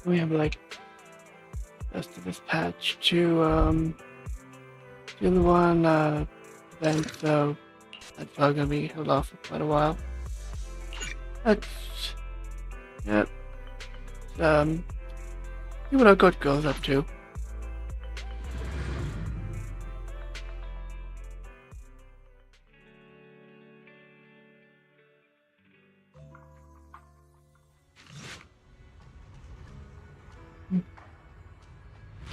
We have like rest of this patch to the one then, so that's probably gonna be held off for quite a while. That's yep. See what our good girl's up to.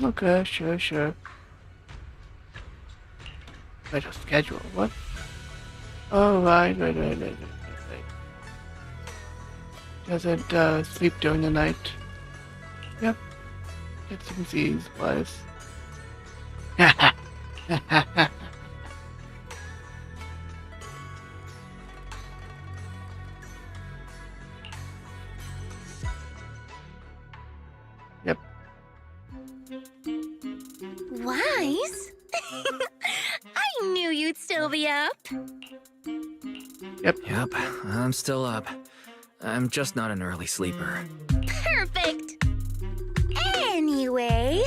Okay, sure. Wait, a schedule, what? Oh, right. Doesn't sleep during the night. Yep. Get some Z's, boys. Yep. Wise? I knew you'd still be up. Yep. Yep, I'm still up. I'm just not an early sleeper. Perfect. Anyway,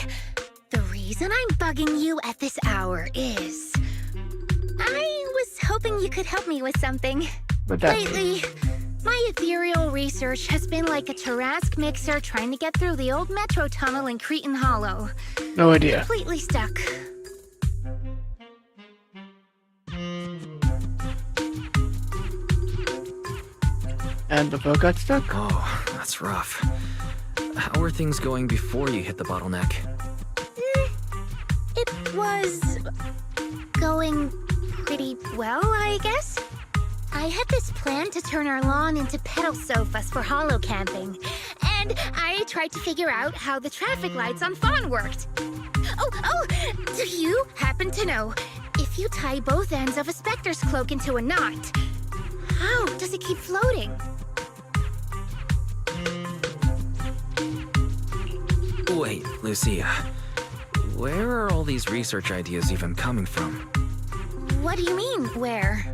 the reason I'm bugging you at this hour is I was hoping you could help me with something. Lately, my ethereal research has been like a Tarrasque mixer trying to get through the old metro tunnel in Cretan Hollow. No idea. Completely stuck. And the boat got stuck? Oh, that's rough. How are things going before you hit the bottleneck? It was going pretty well, I guess. I had this plan to turn our lawn into pedal sofas for holo camping, and I tried to figure out how the traffic lights on Fawn worked. Oh, do you happen to know if you tie both ends of a Spectre's cloak into a knot, how does it keep floating? Wait, Lucia. Where are all these research ideas even coming from? What do you mean, where?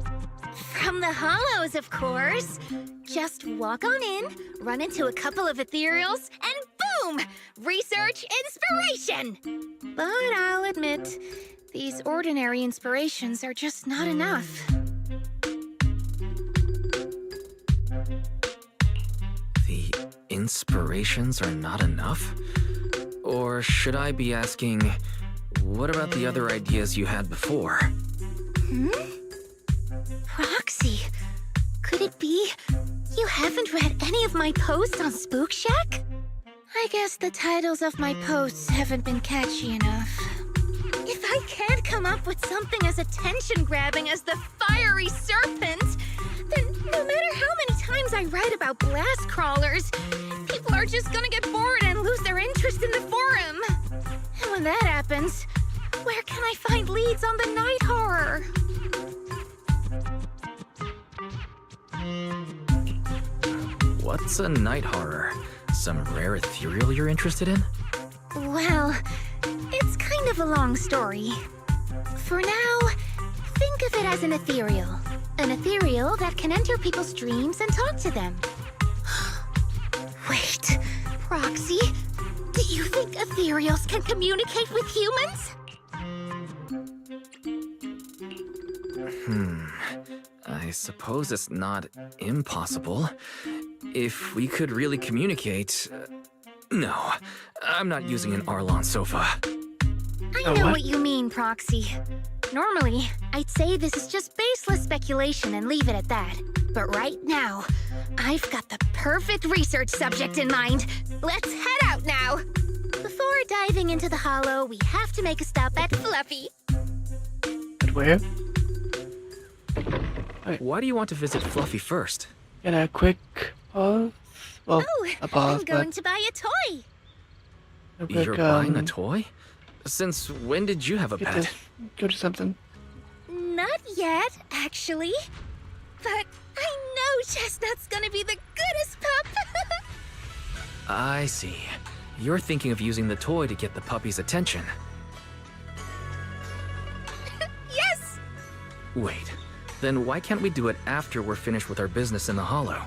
From the hollows, of course. Just walk on in, run into a couple of ethereals, and boom! Research inspiration! But I'll admit, these ordinary inspirations are just not enough. The inspirations are not enough? Or should I be asking, what about the other ideas you had before? Roxy, could it be you haven't read any of my posts on Spook Shack? I guess the titles of my posts haven't been catchy enough. If I can't come up with something as attention-grabbing as the fiery serpent, then no matter how many times I write about blast crawlers, people are just gonna get bored and lose their interest in the forum. And when that happens, where can I find leads on the night horror? What's a night horror? Some rare ethereal you're interested in? Well, it's kind of a long story. For now, think of it as an ethereal. An ethereal that can enter people's dreams and talk to them. Wait, Roxy, do you think ethereals can communicate with humans? I suppose it's not impossible. If we could really communicate... no, I'm not using an Arlon sofa. I know what you mean, Proxy. Normally, I'd say this is just baseless speculation and leave it at that. But right now, I've got the perfect research subject in mind. Let's head out now. Before diving into the hollow, we have to make a stop at Fluffy. But where? Why do you want to visit Fluffy first? Get a quick pause. Well, a pause, I'm going to buy a toy. a quick, You're buying a toy? Since when did you have a get pet? go to something. Not yet, actually. But I know Chestnut's gonna be the goodest pup. I see. You're thinking of using the toy to get the puppy's attention. Yes! Wait, then why can't we do it after we're finished with our business in the hollow?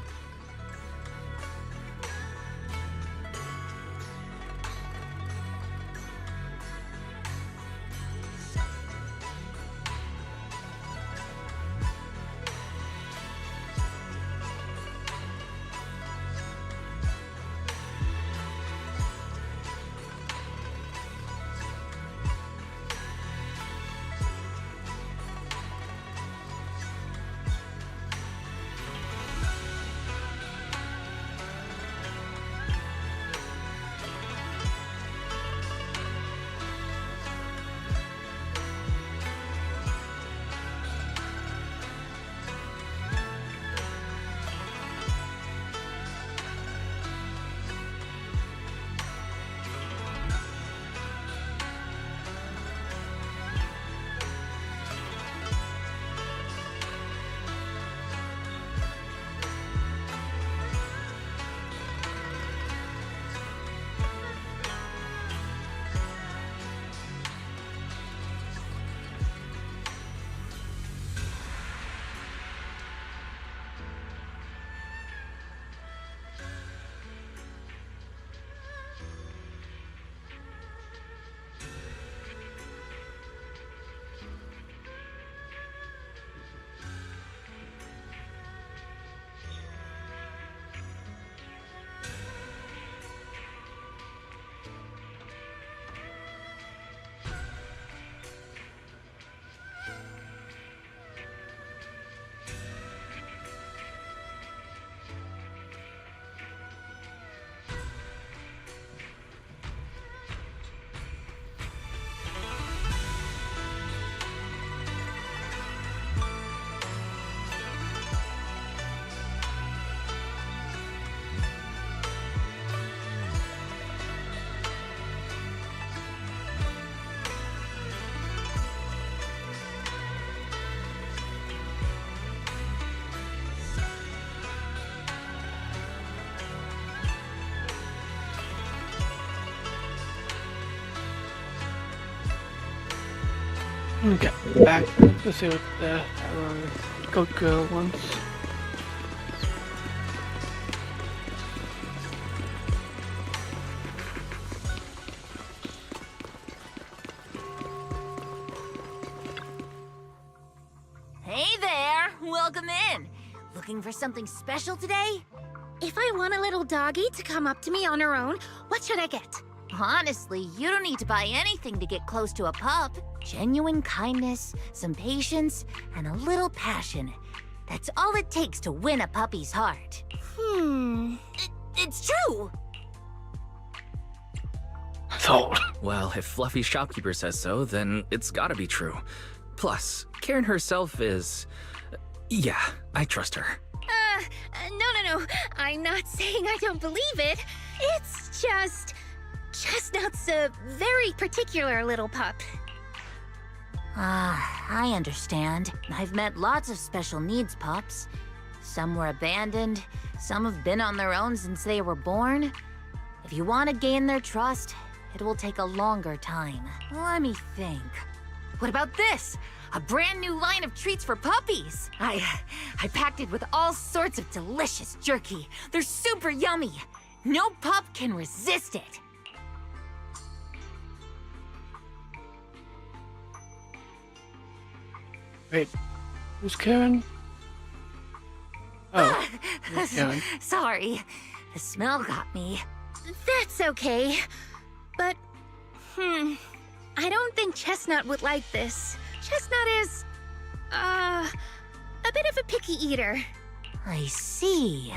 Okay, back. Let's see what our goat girl wants. Hey there! Welcome in! Looking for something special today? If I want a little doggy to come up to me on her own, what should I get? Honestly, you don't need to buy anything to get close to a pup. Genuine kindness, some patience, and a little passion. That's all it takes to win a puppy's heart. It's true! Sold. Well, if Fluffy Shopkeeper says so, then it's gotta be true. Plus, Karen herself is... Yeah, I trust her. No. I'm not saying I don't believe it. It's just... Chestnut's a very particular little pup. I understand. I've met lots of special needs pups. Some were abandoned, some have been on their own since they were born. If you want to gain their trust, it will take a longer time. Let me think. What about this? A brand new line of treats for puppies! I packed it with all sorts of delicious jerky. They're super yummy. No pup can resist it. Wait, who's Karen? Oh, who's Karen? Sorry, the smell got me. That's okay. But, I don't think Chestnut would like this. Chestnut is, a bit of a picky eater. I see.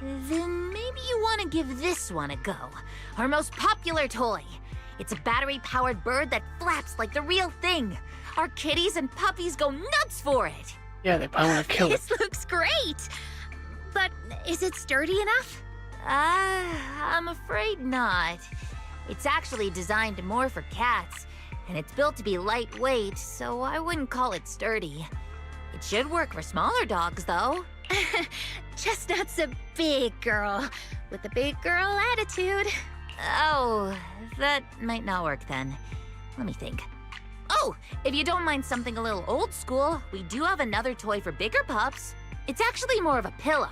Then maybe you want to give this one a go. Our most popular toy. It's a battery-powered bird that flaps like the real thing. Our kitties and puppies go nuts for it. Yeah, they probably want to kill it. This looks great. But is it sturdy enough? I'm afraid not. It's actually designed more for cats, and it's built to be lightweight, so I wouldn't call it sturdy. It should work for smaller dogs, though. Chestnut's a big girl, with a big girl attitude. Oh, that might not work then. Let me think. Oh, if you don't mind something a little old school, we do have another toy for bigger pups. It's actually more of a pillow.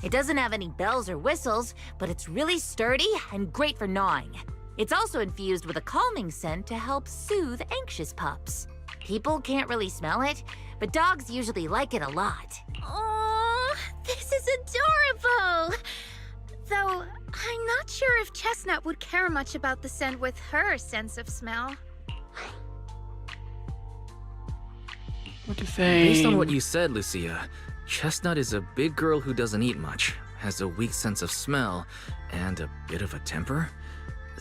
It doesn't have any bells or whistles, but it's really sturdy and great for gnawing. It's also infused with a calming scent to help soothe anxious pups. People can't really smell it, but dogs usually like it a lot. Oh, this is adorable! Though, I'm not sure if Chestnut would care much about the scent with her sense of smell. What you saying? Based on what you said, Lucia, Chestnut is a big girl who doesn't eat much, has a weak sense of smell, and a bit of a temper.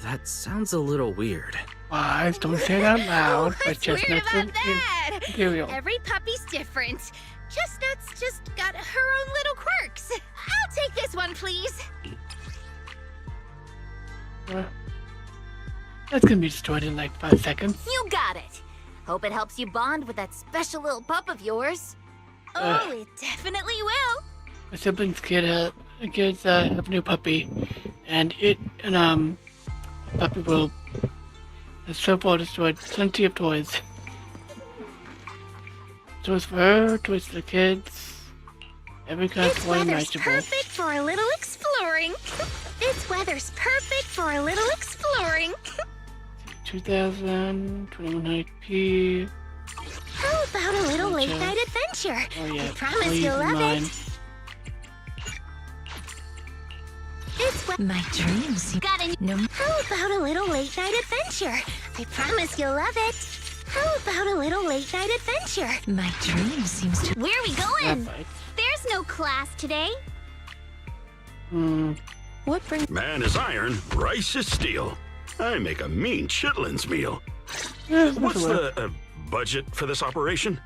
That sounds a little weird. Wise, don't say it out loud. But What's weird Chestnut's about that? imperial. Every puppy's different. Chestnut's just got her own little quirks. I'll take this one, please. That's gonna be destroyed in like 5 seconds. You got it! Hope it helps you bond with that special little pup of yours. Oh, it definitely will. My siblings' kids have a new puppy, and the puppy will has so far destroyed plenty of toys. Toys for her, toys for the kids, every kind of This toy weather's imaginable. perfect for a little exploring. This weather's perfect for a little exploring. 2000, 2100p. How about a little late night adventure? Oh yeah, I promise please you'll love mine. it. This we- My dreams. got a No. How about a little late night adventure? I promise you'll love it. How about a little late night adventure? My dream seems to. Where are we That going? fight. There's no class today. What brings? Man is iron, rice is steel. I make a mean chitlins meal. Yeah, What's that'll work. the budget for this operation?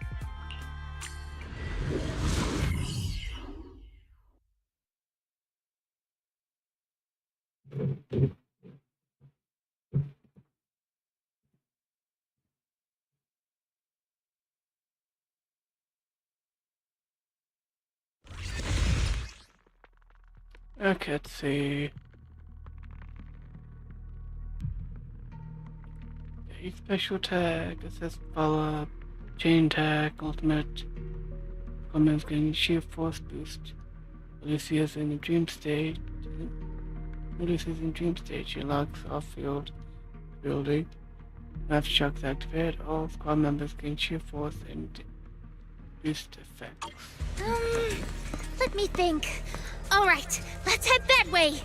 Okay, let's see. A special tag that says follow up. Chain attack, ultimate. Commands getting sheer force boost. Lucia's in the dream state. Lucia's in dream state. She locks off field ability. Aftershocks activate. All squad members gain sheer force and boost effects. Let me think. All right, let's head that way.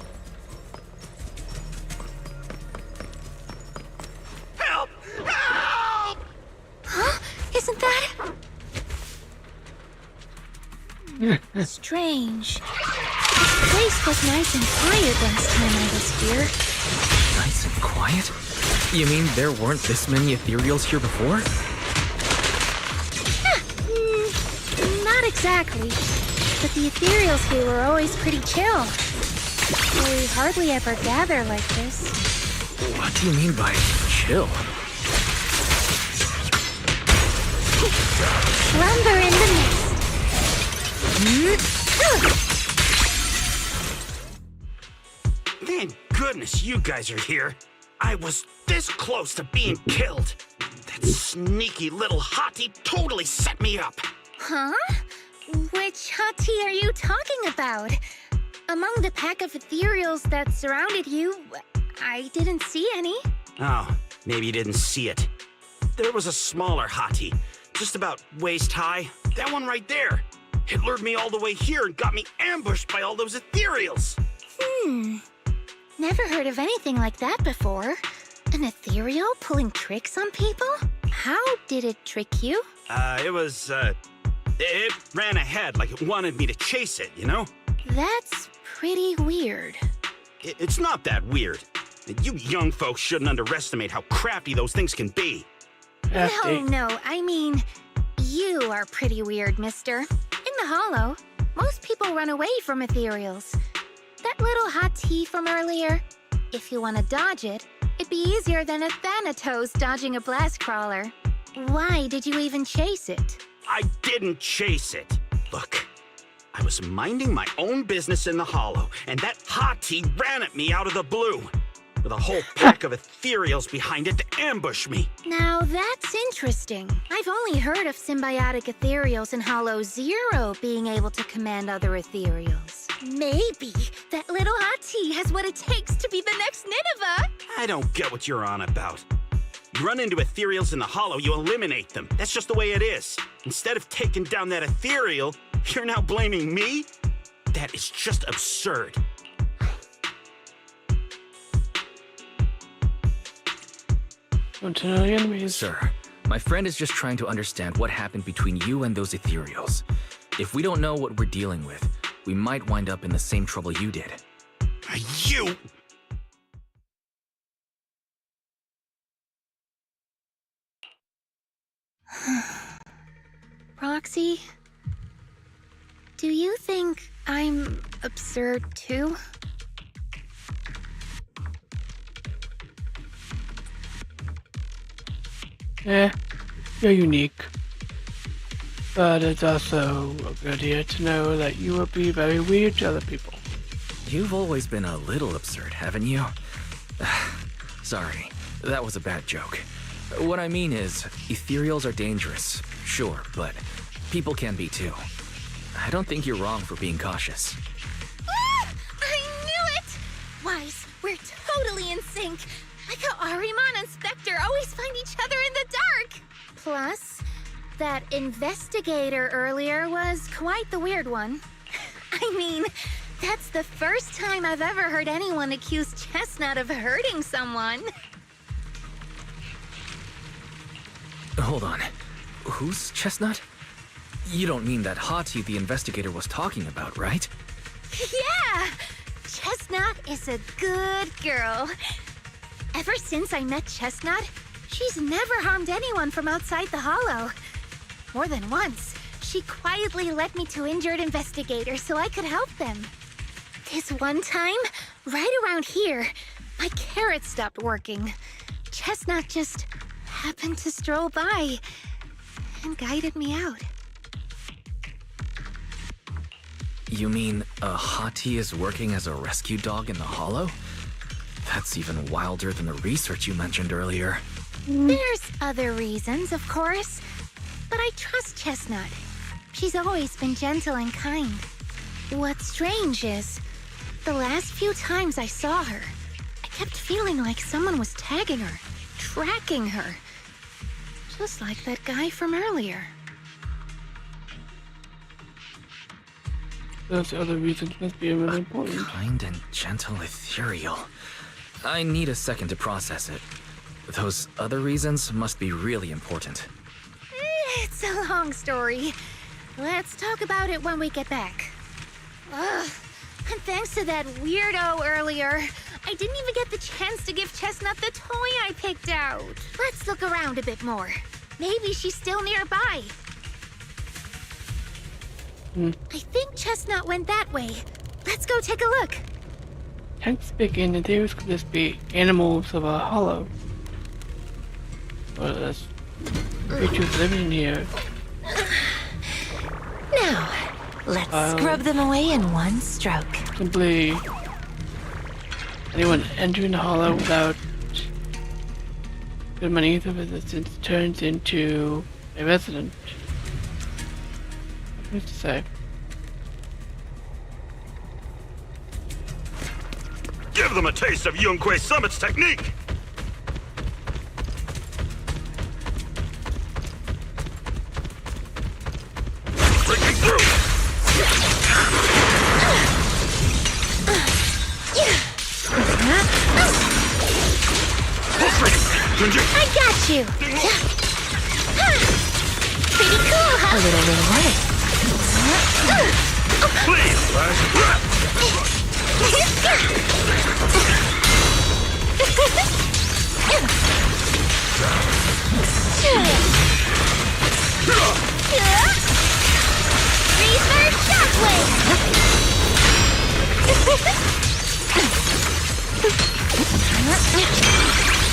Help! Help! Huh? Isn't that strange? This place was nice and quiet last time I was here. Nice and quiet? You mean there weren't this many ethereals here before? Not exactly. But the ethereals here were always pretty chill. We hardly ever gather like this. What do you mean by chill? Slumber in the nest. Thank goodness you guys are here. I was this close to being killed. That sneaky little hottie totally set me up. Huh? Which hot tea are you talking about? Among the pack of ethereals that surrounded you, I didn't see any. Oh, maybe you didn't see it. There was a smaller hottie, just about waist high. That one right there. It lured me all the way here and got me ambushed by all those ethereals. Never heard of anything like that before. An ethereal pulling tricks on people? How did it trick you? It ran ahead like it wanted me to chase it, you know? That's pretty weird. It's not that weird. You young folks shouldn't underestimate how crafty those things can be. No, I mean, you are pretty weird, mister. In the Hollow, most people run away from ethereals. That little hot tea from earlier, if you want to dodge it, it'd be easier than a Thanatos dodging a blast crawler. Why did you even chase it? I didn't chase it. Look, I was minding my own business in the Hollow, and that hottie ran at me out of the blue, with a whole pack of ethereals behind it to ambush me. Now that's interesting. I've only heard of symbiotic ethereals in Hollow Zero being able to command other ethereals. Maybe that little hot tea has what it takes to be the next Nineveh. I don't get what you're on about. You run into ethereals in the Hollow, you eliminate them. That's just the way it is. Instead of taking down that ethereal, you're now blaming me? That is just absurd. Want to know the enemies? Sir, my friend is just trying to understand what happened between you and those ethereals. If we don't know what we're dealing with, we might wind up in the same trouble you did. You... Roxy, do you think I'm absurd too? You're unique. But it's also a good idea to know that you will be very weird to other people. You've always been a little absurd, haven't you? Sorry, that was a bad joke. What I mean is, ethereals are dangerous, sure, but people can be too. I don't think you're wrong for being cautious. Ah! I knew it! Wise, we're totally in sync. Like how Ahriman and Spectre always find each other in the dark. Plus, that investigator earlier was quite the weird one. I mean, that's the first time I've ever heard anyone accuse Chestnut of hurting someone. Hold on. Who's Chestnut? You don't mean that hottie the investigator was talking about, right? Yeah! Chestnut is a good girl. Ever since I met Chestnut, she's never harmed anyone from outside the Hollow. More than once, she quietly led me to injured investigators so I could help them. This one time, right around here, my carrot stopped working. Chestnut just happened to stroll by and guided me out. You mean a hottie is working as a rescue dog in the Hollow? That's even wilder than the research you mentioned earlier. There's other reasons, of course. but I trust Chestnut. She's always been gentle and kind. What's strange is, the last few times I saw her, I kept feeling like someone was tagging her, tracking her. Just like that guy from earlier. Those other reasons must be really important. Kind and gentle ethereal. I need a second to process it. Those other reasons must be really important. It's a long story. Let's talk about it when we get back. Ugh. And thanks to that weirdo earlier, I didn't even get the chance to give Chestnut the toy I picked out. Let's look around a bit more. Maybe she's still nearby. I think Chestnut went that way. Let's go take a look. Can't speaking, the theories could just be animals of a hollow. Well, that's creatures living here. Now, let's scrub them away in one stroke. Simply anyone entering the hollow without good money of resistance turns into a resident. What's to say? Give them a taste of Yunque Summit's technique! Breaking through! I got you. Pretty cool, huh? A little rewarded. Please! Reverse shockwave!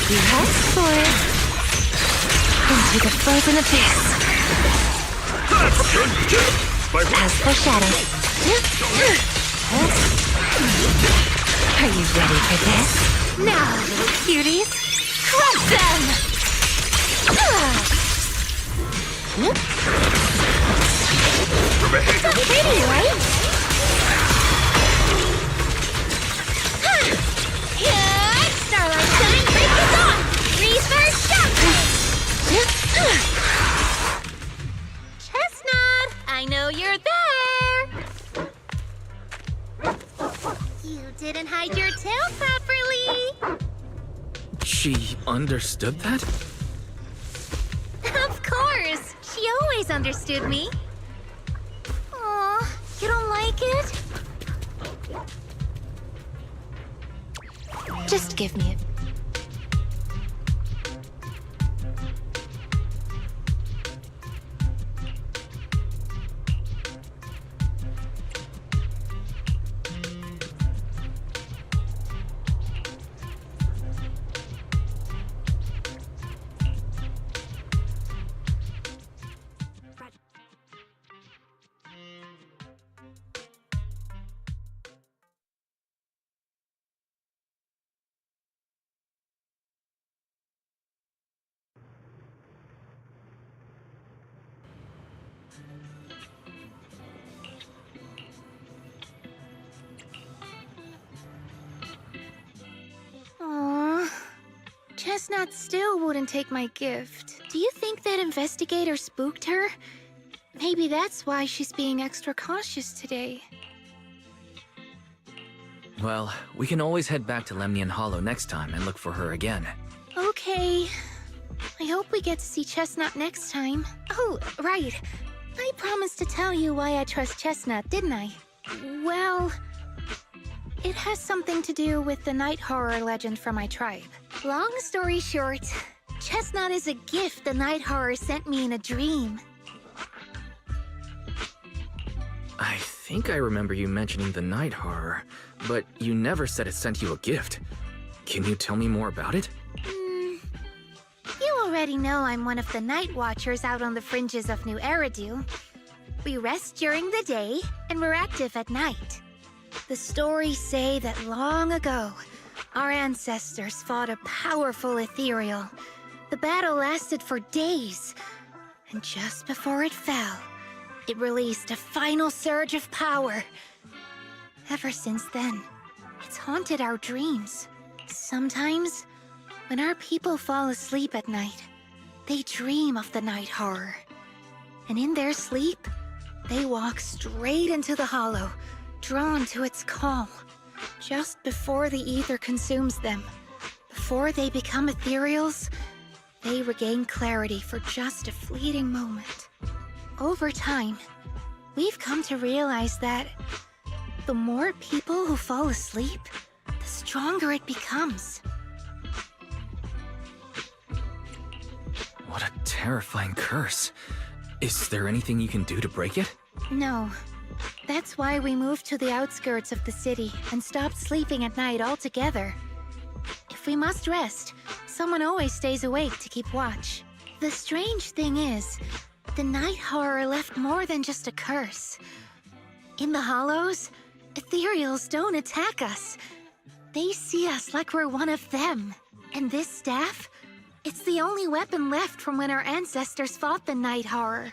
You asked for it. Into the frozen abyss. As foreshadowed. Are you ready for this? Now, little cuties, crush them! So pretty, right? Starlight Shine, break us off! Reverse shockwave! Chestnut, I know you're there! You didn't hide your tail properly! She understood that? Of course! She always understood me. Aw, you don't like it? Just give me it. Aww. Chestnut still wouldn't take my gift. Do you think that investigator spooked her? Maybe that's why she's being extra cautious today. Well, we can always head back to Lemnian Hollow next time and look for her again. Okay. I hope we get to see Chestnut next time. Oh, right. I promised to tell you why I trust Chestnut, didn't I? Well, it has something to do with the night horror legend from my tribe. Long story short, Chestnut is a gift the night horror sent me in a dream. I think I remember you mentioning the night horror, but you never said it sent you a gift. Can you tell me more about it? You already know I'm one of the night watchers out on the fringes of New Eridu. We rest during the day, and we're active at night. The stories say that long ago, our ancestors fought a powerful ethereal. The battle lasted for days, And just before it fell, it released a final surge of power. Ever since then, it's haunted our dreams. Sometimes, when our people fall asleep at night, they dream of the night horror. And in their sleep, they walk straight into the hollow, drawn to its call. Just before the ether consumes them, before they become ethereals, they regain clarity for just a fleeting moment. Over time, we've come to realize that the more people who fall asleep, the stronger it becomes. What a terrifying curse. Is there anything you can do to break it? No. That's why we moved to the outskirts of the city and stopped sleeping at night altogether. If we must rest, someone always stays awake to keep watch. The strange thing is, the night horror left more than just a curse. In the hollows, ethereals don't attack us. They see us like we're one of them. And this staff, it's the only weapon left from when our ancestors fought the night horror.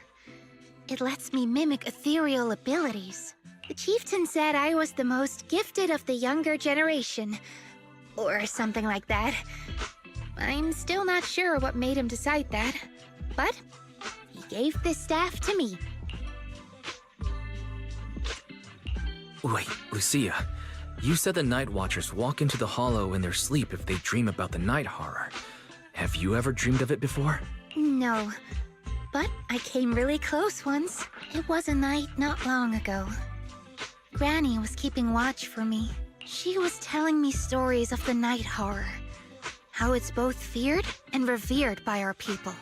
It lets me mimic ethereal abilities. The chieftain said I was the most gifted of the younger generation. Or something like that. I'm still not sure what made him decide that. But he gave this staff to me. Wait, Lucia. You said the Night Watchers walk into the hollow in their sleep if they dream about the night horror. Have you ever dreamed of it before? No. But I came really close once. It was a night not long ago. Granny was keeping watch for me. She was telling me stories of the night horror. How it's both feared and revered by our people.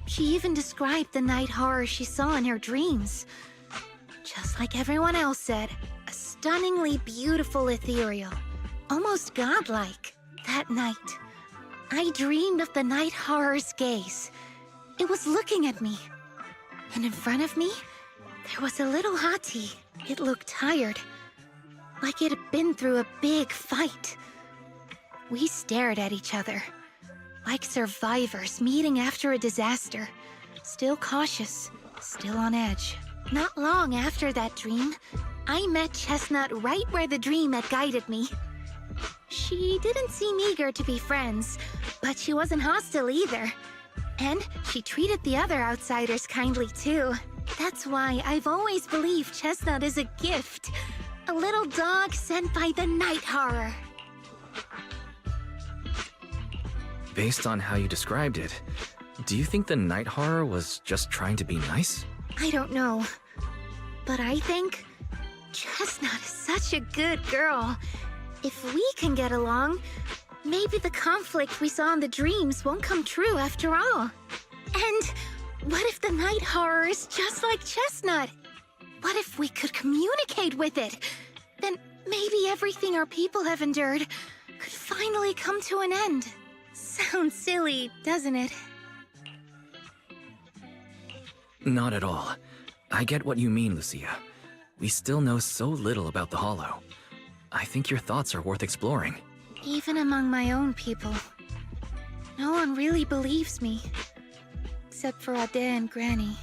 She even described the night horror she saw in her dreams. Just like everyone else said, a stunningly beautiful ethereal. Almost godlike. That night, I dreamed of the night horror's gaze. It was looking at me. And in front of me, there was a little hottie. It looked tired. Like it had been through a big fight. We stared at each other. Like survivors meeting after a disaster. Still cautious, still on edge. Not long after that dream, I met Chestnut right where the dream had guided me. She didn't seem eager to be friends, but she wasn't hostile either. And she treated the other outsiders kindly too. That's why I've always believed Chestnut is a gift. A little dog sent by the night horror. Based on how you described it, do you think the night horror was just trying to be nice? I don't know. But I think Chestnut is such a good girl. If we can get along, maybe the conflict we saw in the dreams won't come true after all. And what if the night horror is just like Chestnut? What if we could communicate with it? Then maybe everything our people have endured could finally come to an end. Sounds silly, doesn't it? Not at all. I get what you mean, Lucia. We still know so little about the Hollow. I think your thoughts are worth exploring. Even among my own people, no one really believes me. Except for Ade and Granny.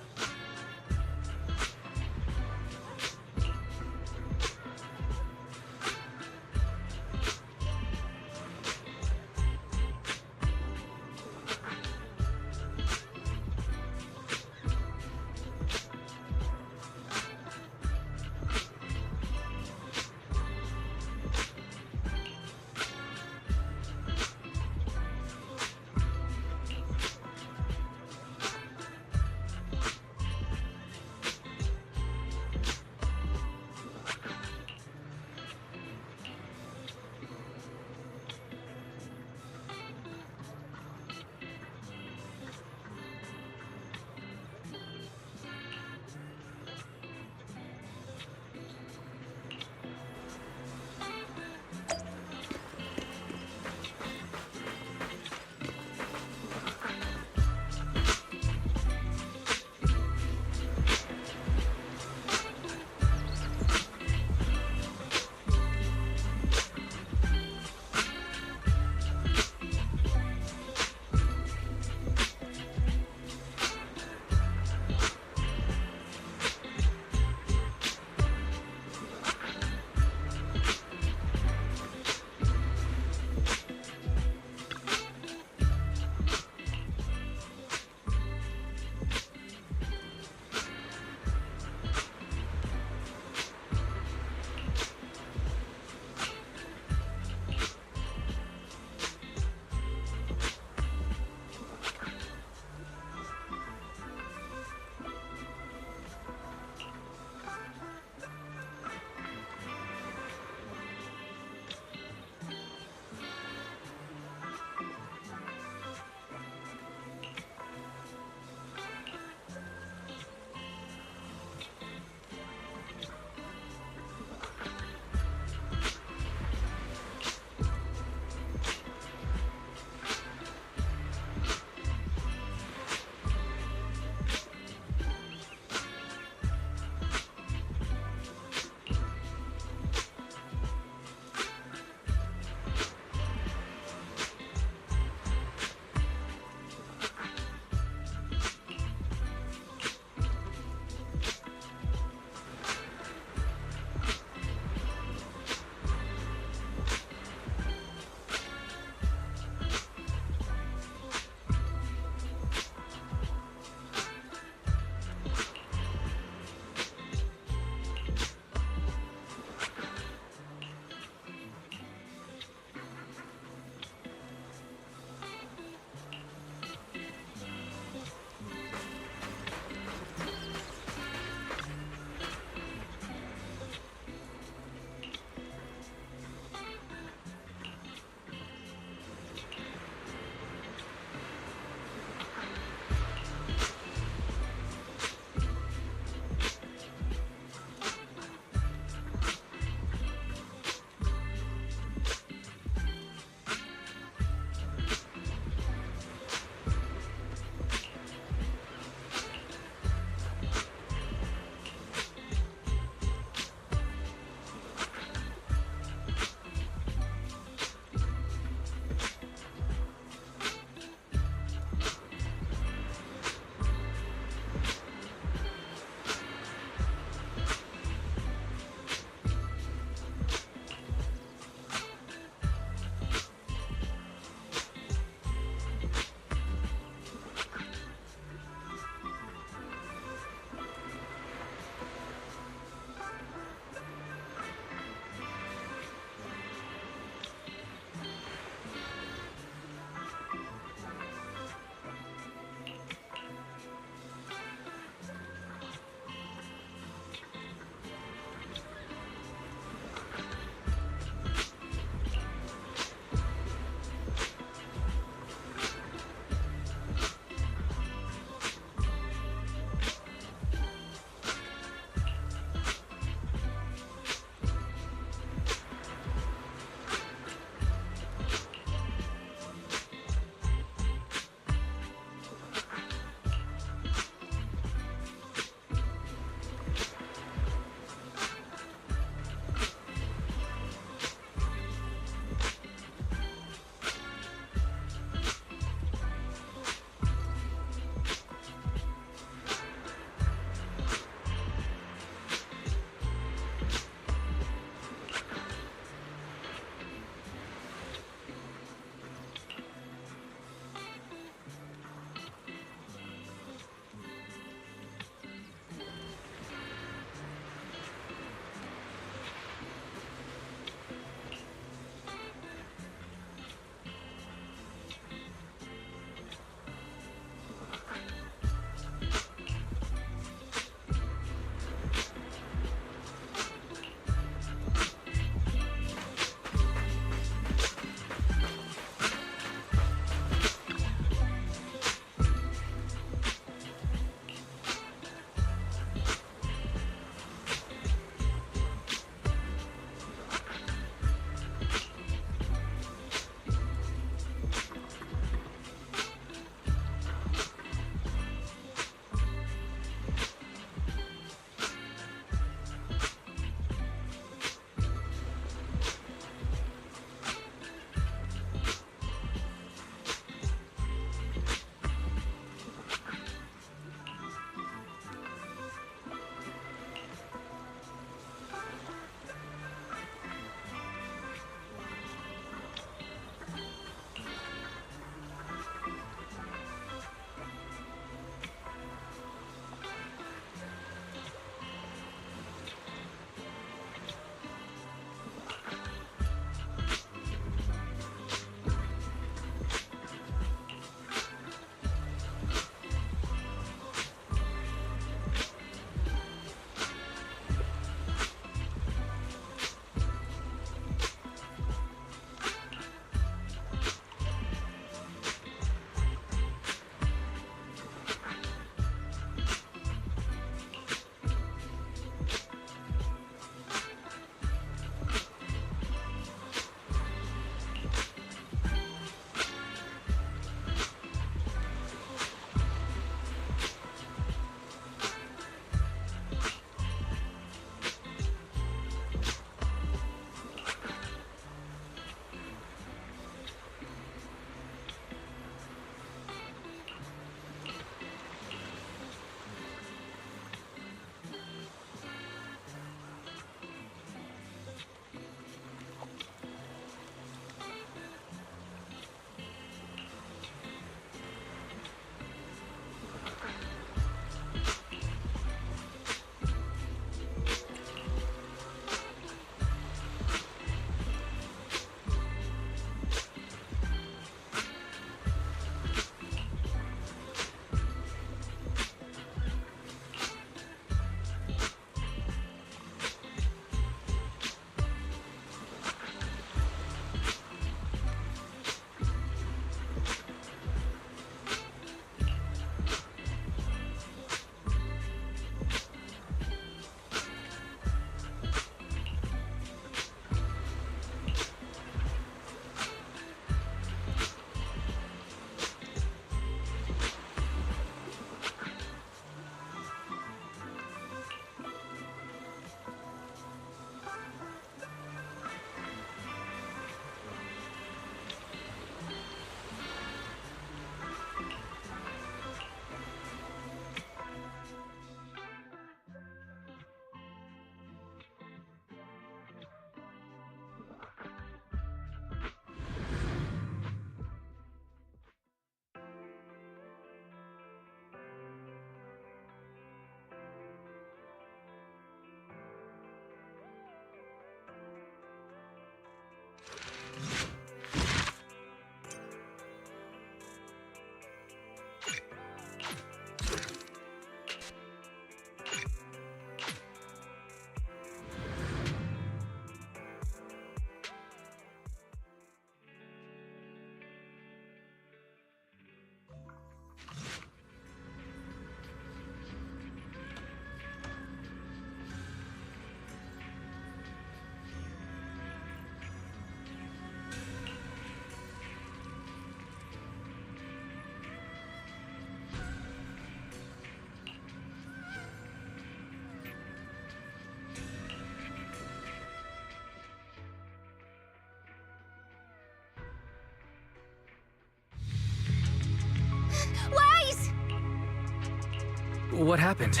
What happened?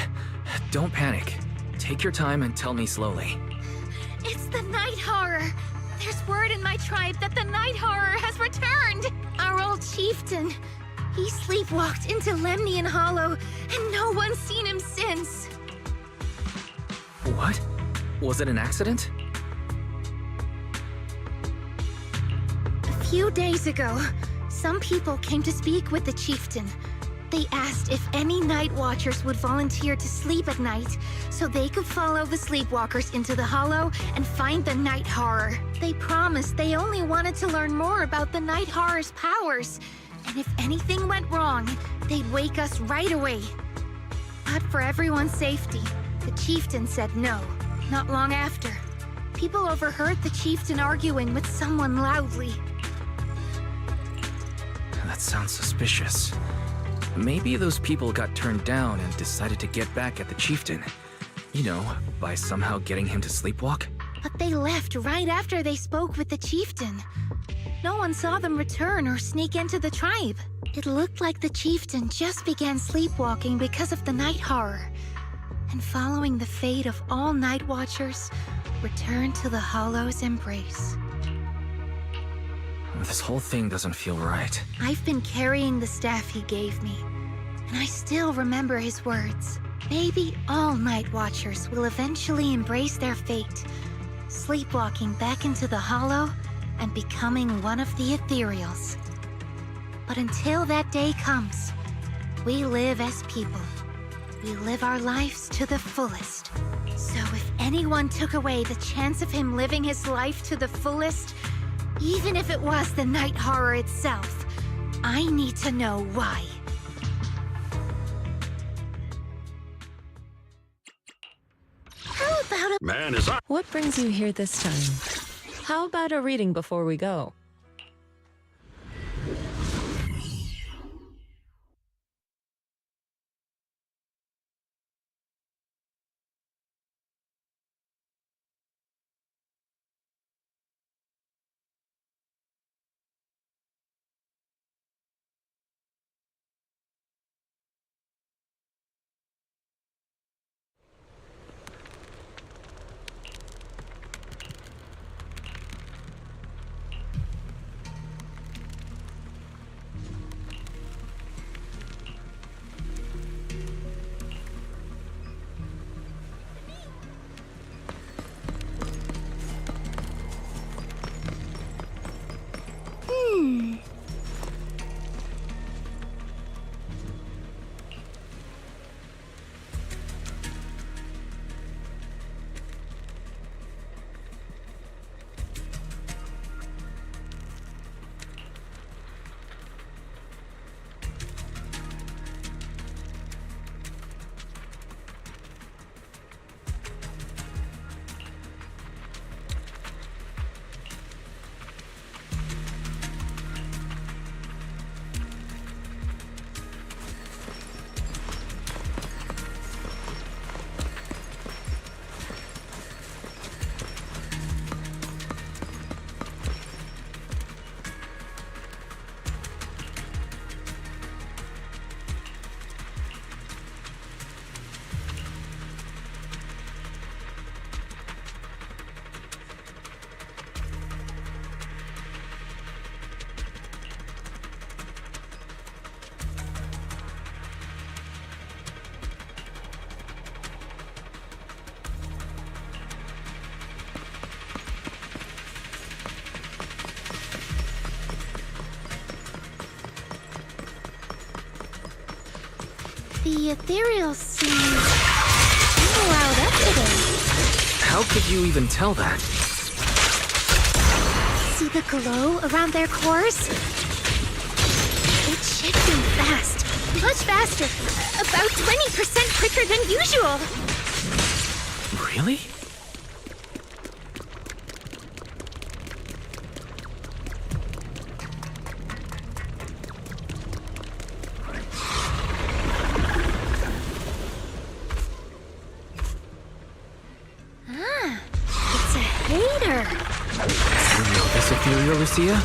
Don't panic. Take your time and tell me slowly. It's the Night Horror. There's word in my tribe that the Night Horror has returned. Our old chieftain. He sleepwalked into Lemnian Hollow, and no one's seen him since. What? Was it an accident? A few days ago, some people came to speak with the chieftain. They asked if any night watchers would volunteer to sleep at night so they could follow the sleepwalkers into the hollow and find the Night Horror. They promised they only wanted to learn more about the Night Horror's powers, and if anything went wrong, they'd wake us right away. But for everyone's safety, the chieftain said no. Not long after, people overheard the chieftain arguing with someone loudly. That sounds suspicious. Maybe those people got turned down and decided to get back at the chieftain. You know, by somehow getting him to sleepwalk? But they left right after they spoke with the chieftain. No one saw them return or sneak into the tribe. It looked like the chieftain just began sleepwalking because of the Night Horror. And following the fate of all night watchers, returned to the Hollow's embrace. This whole thing doesn't feel right. I've been carrying the staff he gave me, and I still remember his words. Maybe all night watchers will eventually embrace their fate, sleepwalking back into the Hollow and becoming one of the Ethereals. But until that day comes, we live as people. We live our lives to the fullest. So if anyone took away the chance of him living his life to the fullest, even if it was the Night Horror itself, I need to know why. How about a— Man, is I... What brings you here this time? How about a reading before we go? The Ethereals seem all out up today. How could you even tell that? See the glow around their cores? It's shifting fast. Much faster. About 20% quicker than usual. Really? It's a hater. You know this Ethereal, Lucia?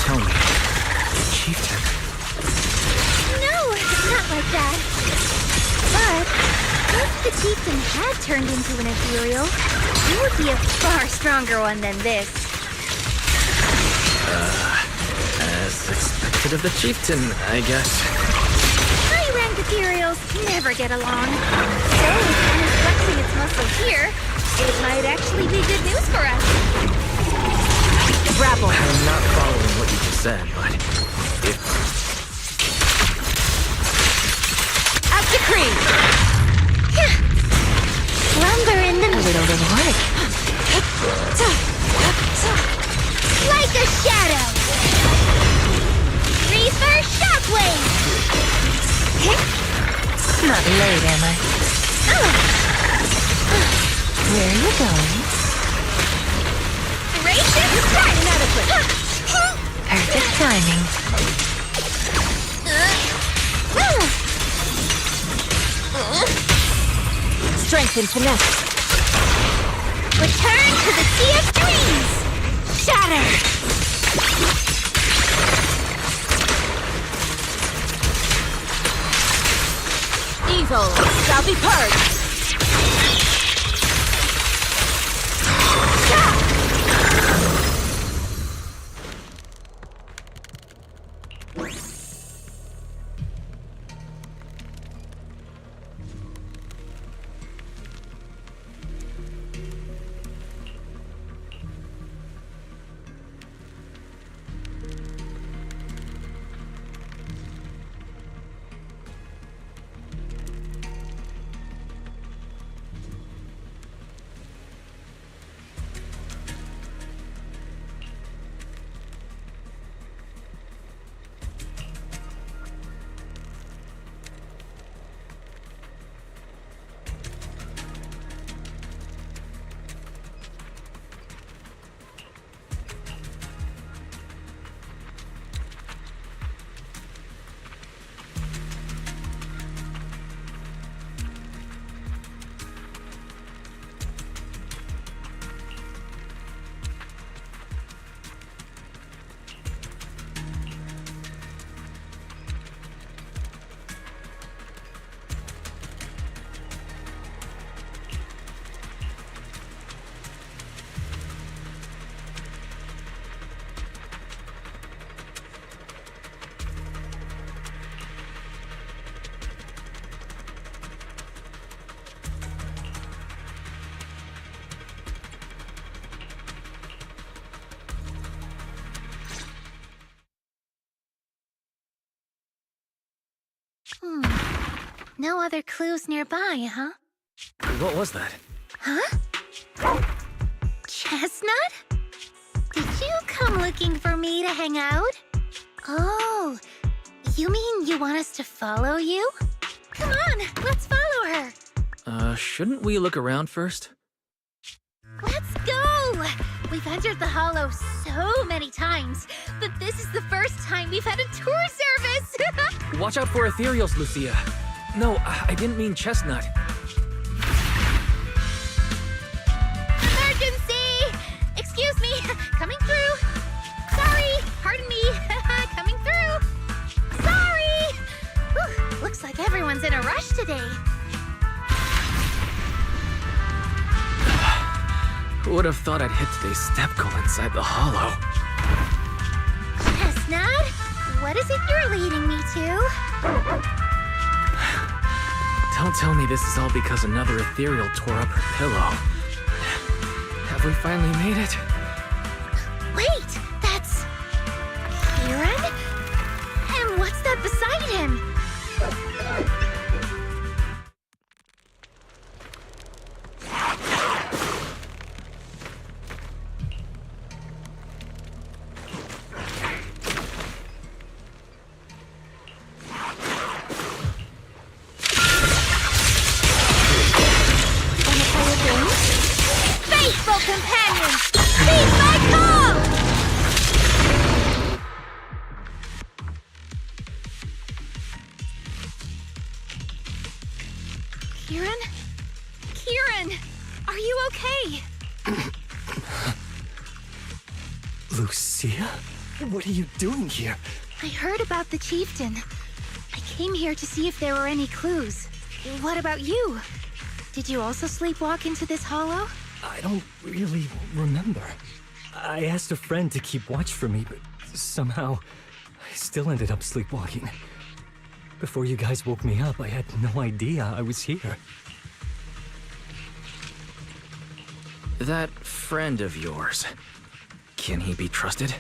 Tell me. The chieftain. No, not like that. But if the chieftain had turned into an ethereal, he would be a far stronger one than this. As expected of the chieftain, I guess. High-rank ethereals never get along. So if one is flexing its muscles here, it might actually be good news for us. Rabble. I'm not following what you just said, but if As decreed. Slumber in the A little reward. like a shadow. Reaper shockwave. Not late, am I? Where are you going? Gracious strike. Inadequate. Perfect timing. Strength and finesse. Return to the Sea of Dreams. Shatter. Evil shall be purged. No other clues nearby, huh? what was that? Huh? Chestnut? Did you come looking for me to hang out? Oh, you mean you want us to follow you? Come on, let's follow her. Shouldn't we look around first? Let's go! We've entered the Hollow so many times, but this is the first time we've had a tour service! Watch out for ethereals, Lucia. No, I didn't mean chestnut. Emergency! Excuse me, coming through. Sorry, pardon me, coming through. Sorry! Whew, looks like everyone's in a rush today. Who would have thought I'd hit today's step goal inside the Hollow? Chestnut, what is it you're leading me to? Don't tell me this is all because another ethereal tore up her pillow. Have we finally made it? Wait, that's... Kieran? And what's that beside him? Faithful companions, heed my call! Kieran? Kieran! Are you okay? Lucia? What are you doing here? I heard about the chieftain. I came here to see if there were any clues. what about you? Did you also sleepwalk into this hollow? I don't really remember. I asked a friend to keep watch for me, but somehow I still ended up sleepwalking. Before you guys woke me up, I had no idea I was here. That friend of yours, can he be trusted?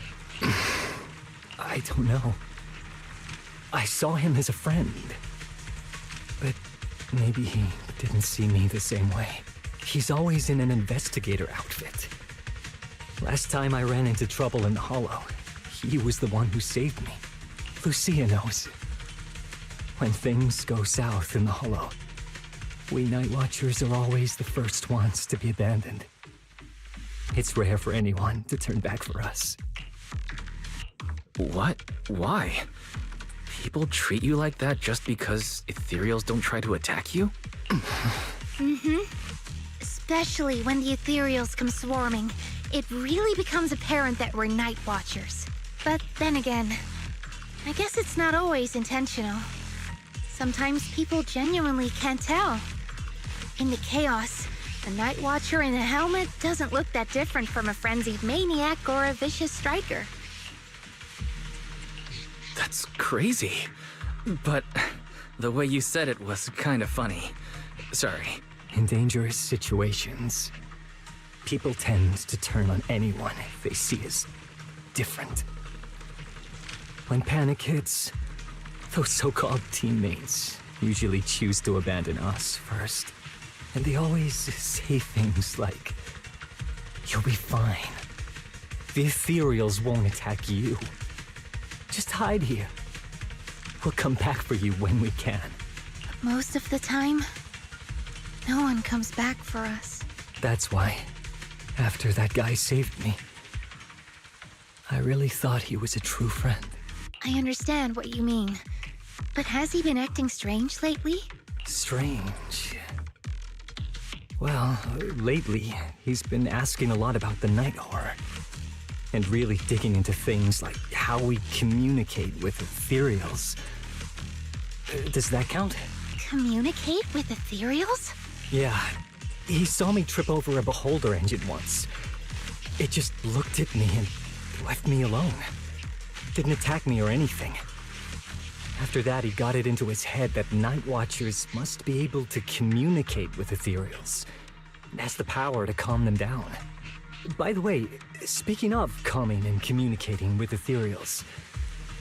I don't know. I saw him as a friend. But maybe he didn't see me the same way. He's always in an investigator outfit. Last time I ran into trouble in the Hollow, he was the one who saved me. Lucia knows. When things go south in the Hollow, we Night Watchers are always the first ones to be abandoned. It's rare for anyone to turn back for us. What? Why? People treat you like that just because ethereals don't try to attack you? Especially when the ethereals come swarming. It really becomes apparent that we're Night Watchers. But then again, I guess it's not always intentional. Sometimes people genuinely can't tell. In the chaos, a Night Watcher in a helmet doesn't look that different from a frenzied maniac or a vicious striker. That's crazy. But the way you said it was kind of funny. Sorry. In dangerous situations, people tend to turn on anyone they see as different. When panic hits, those so-called teammates usually choose to abandon us first. And they always say things like, "You'll be fine. The ethereals won't attack you. Just hide here. We'll come back for you when we can." Most of the time, no one comes back for us. That's why, after that guy saved me, I really thought he was a true friend. I understand what you mean. But has he been acting strange lately? Strange. Well, lately, he's been asking a lot about the night horror. And really digging into things like how we communicate with ethereals. Does that count? Communicate with ethereals? Yeah. He saw me trip over a beholder engine once. It just looked at me and left me alone. Didn't attack me or anything. After that, he got it into his head that Night Watchers must be able to communicate with ethereals. It has the power to calm them down. By the way, speaking of calming and communicating with ethereals,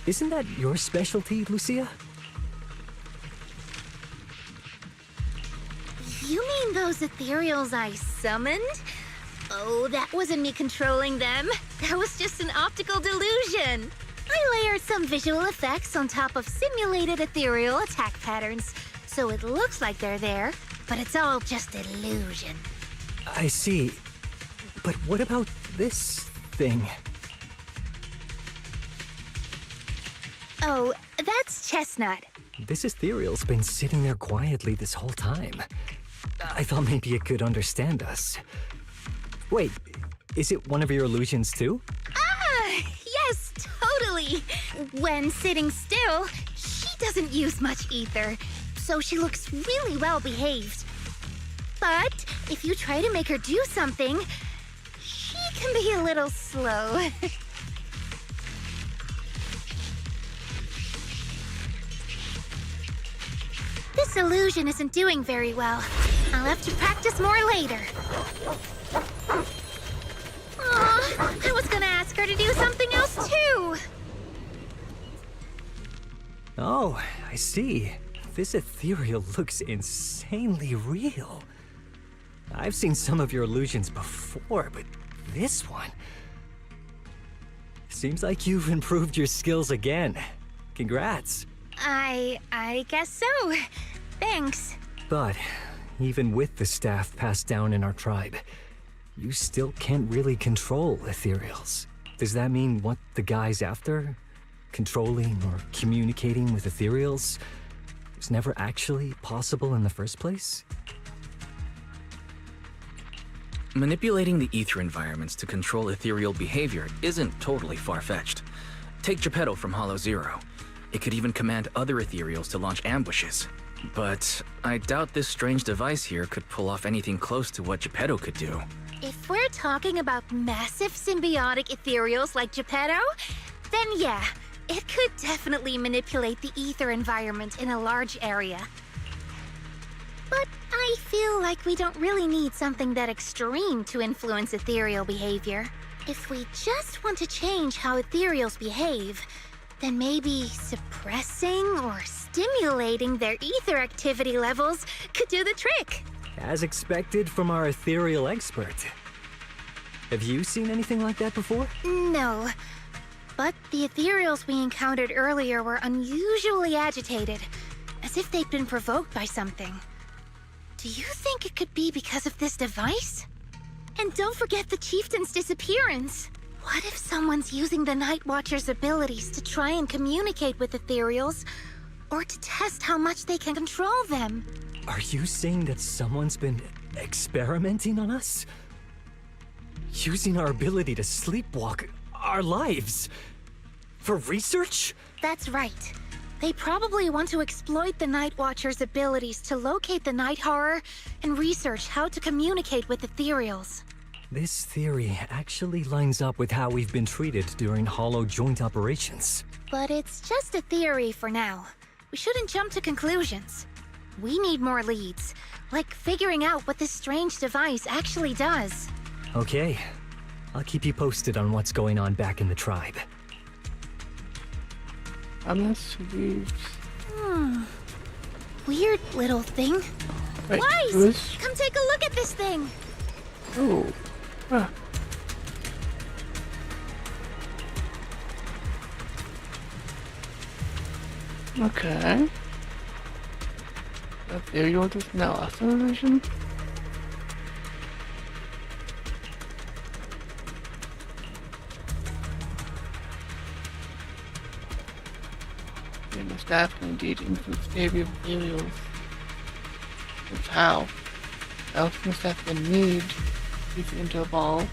isn't that your specialty, Lucia? You mean those ethereals I summoned? Oh, that wasn't me controlling them. That was just an optical delusion. I layered some visual effects on top of simulated ethereal attack patterns, so it looks like they're there, but it's all just illusion. I see. But what about this thing? Oh, that's Chestnut. This ethereal's been sitting there quietly this whole time. I thought maybe it could understand us. Wait, is it one of your illusions too? Ah, yes, totally. When sitting still, she doesn't use much ether, so she looks really well behaved. But if you try to make her do something, she can be a little slow. This illusion isn't doing very well. I'll have to practice more later. Aw, I was gonna ask her to do something else too. Oh, I see. This ethereal looks insanely real. I've seen some of your illusions before, but this one... Seems like you've improved your skills again. Congrats. I guess so. Thanks. But even with the staff passed down in our tribe, you still can't really control ethereals. Does that mean what the guy's after? Controlling or communicating with ethereals was never actually possible in the first place? Manipulating the ether environments to control ethereal behavior isn't totally far-fetched. Take Geppetto from Hollow Zero. It could even command other ethereals to launch ambushes. but I doubt this strange device here could pull off anything close to what Geppetto could do. If we're talking about massive symbiotic ethereals like Geppetto, then yeah, it could definitely manipulate the ether environment in a large area. But I feel like we don't really need something that extreme to influence ethereal behavior. If we just want to change how ethereals behave, then maybe suppressing or stimulating their ether activity levels could do the trick. As expected from our ethereal expert. Have you seen anything like that before? No. But the ethereals we encountered earlier were unusually agitated, as if they'd been provoked by something. Do you think it could be because of this device? And don't forget the chieftain's disappearance. What if someone's using the Night Watcher's abilities to try and communicate with ethereals, or to test how much they can control them? Are you saying that someone's been experimenting on us? Using our ability to sleepwalk our lives? For research? That's right. They probably want to exploit the Night Watcher's abilities to locate the night horror and research how to communicate with ethereals. This theory actually lines up with how we've been treated during Hollow joint operations. But it's just a theory for now. We shouldn't jump to conclusions. We need more leads, like figuring out what this strange device actually does. Okay. I'll keep you posted on what's going on back in the tribe. Unless leaves. Weird little thing. Wait, Wise! who's- Come take a look at this thing! Oh. Huh. Okay. Ethereal is now acceleration. The staff can indeed influence behavior of ethereals. That's how. Elf must have been need these into a ball.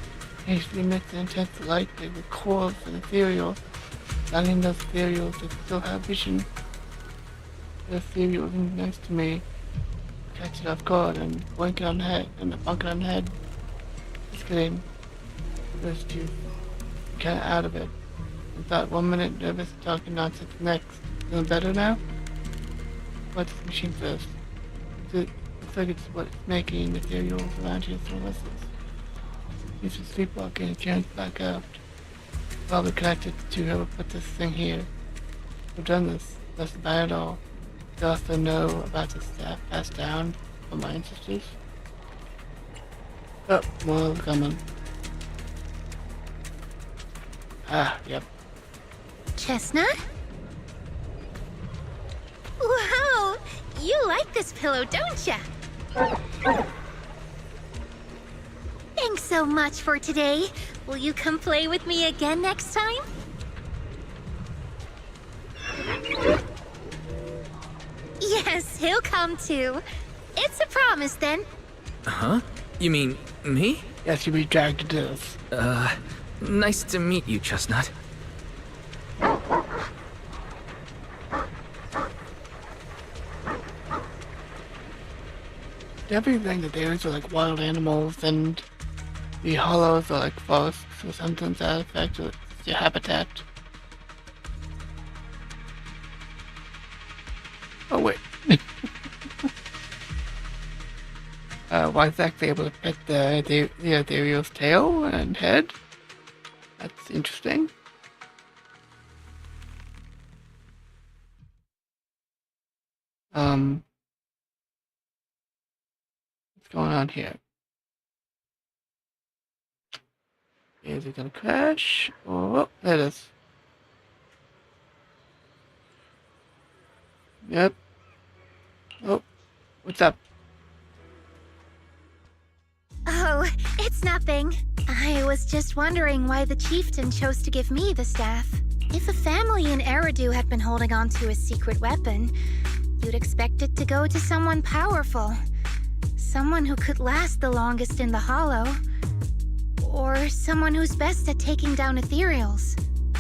Hastily emits the intense light that recoils an ethereal, blinding those ethereals that still have vision. The ethereal is next to me. Catch it off guard and boink it on the head and bonk it on the head. Just kidding. First you get out of it. I thought 1 minute nervous talking nonsense next. Feeling better now? What's the machine first? Looks like it's what's making ethereals around here so restless. Used to sleepwalking and can't back out. Probably connected to whoever put this thing here. Who've done this? That's bad at all. They also know about the staff passed down from my ancestors. Oh, more coming. Ah, yep. Chestnut? Wow! You like this pillow, don't ya? Thanks so much for today. Will you come play with me again next time? Yes, he'll come too. It's a promise then. Huh? You mean me? Yes, you'll be dragged to death. Nice to meet you, Chestnut. Everything that there is are like wild animals, and the hollows are like forests or something to that effect, or it's your habitat. Oh wait. Why is Zach able to pet the ethereal's tail and head? That's interesting. What's going on here? Is it gonna crash? Oh, there it is. Yep. Oh, what's up? Oh, it's nothing. I was just wondering why the chieftain chose to give me the staff. If a family in Eridu had been holding on to a secret weapon, you'd expect it to go to someone powerful. Someone who could last the longest in the Hollow. Or someone who's best at taking down ethereals,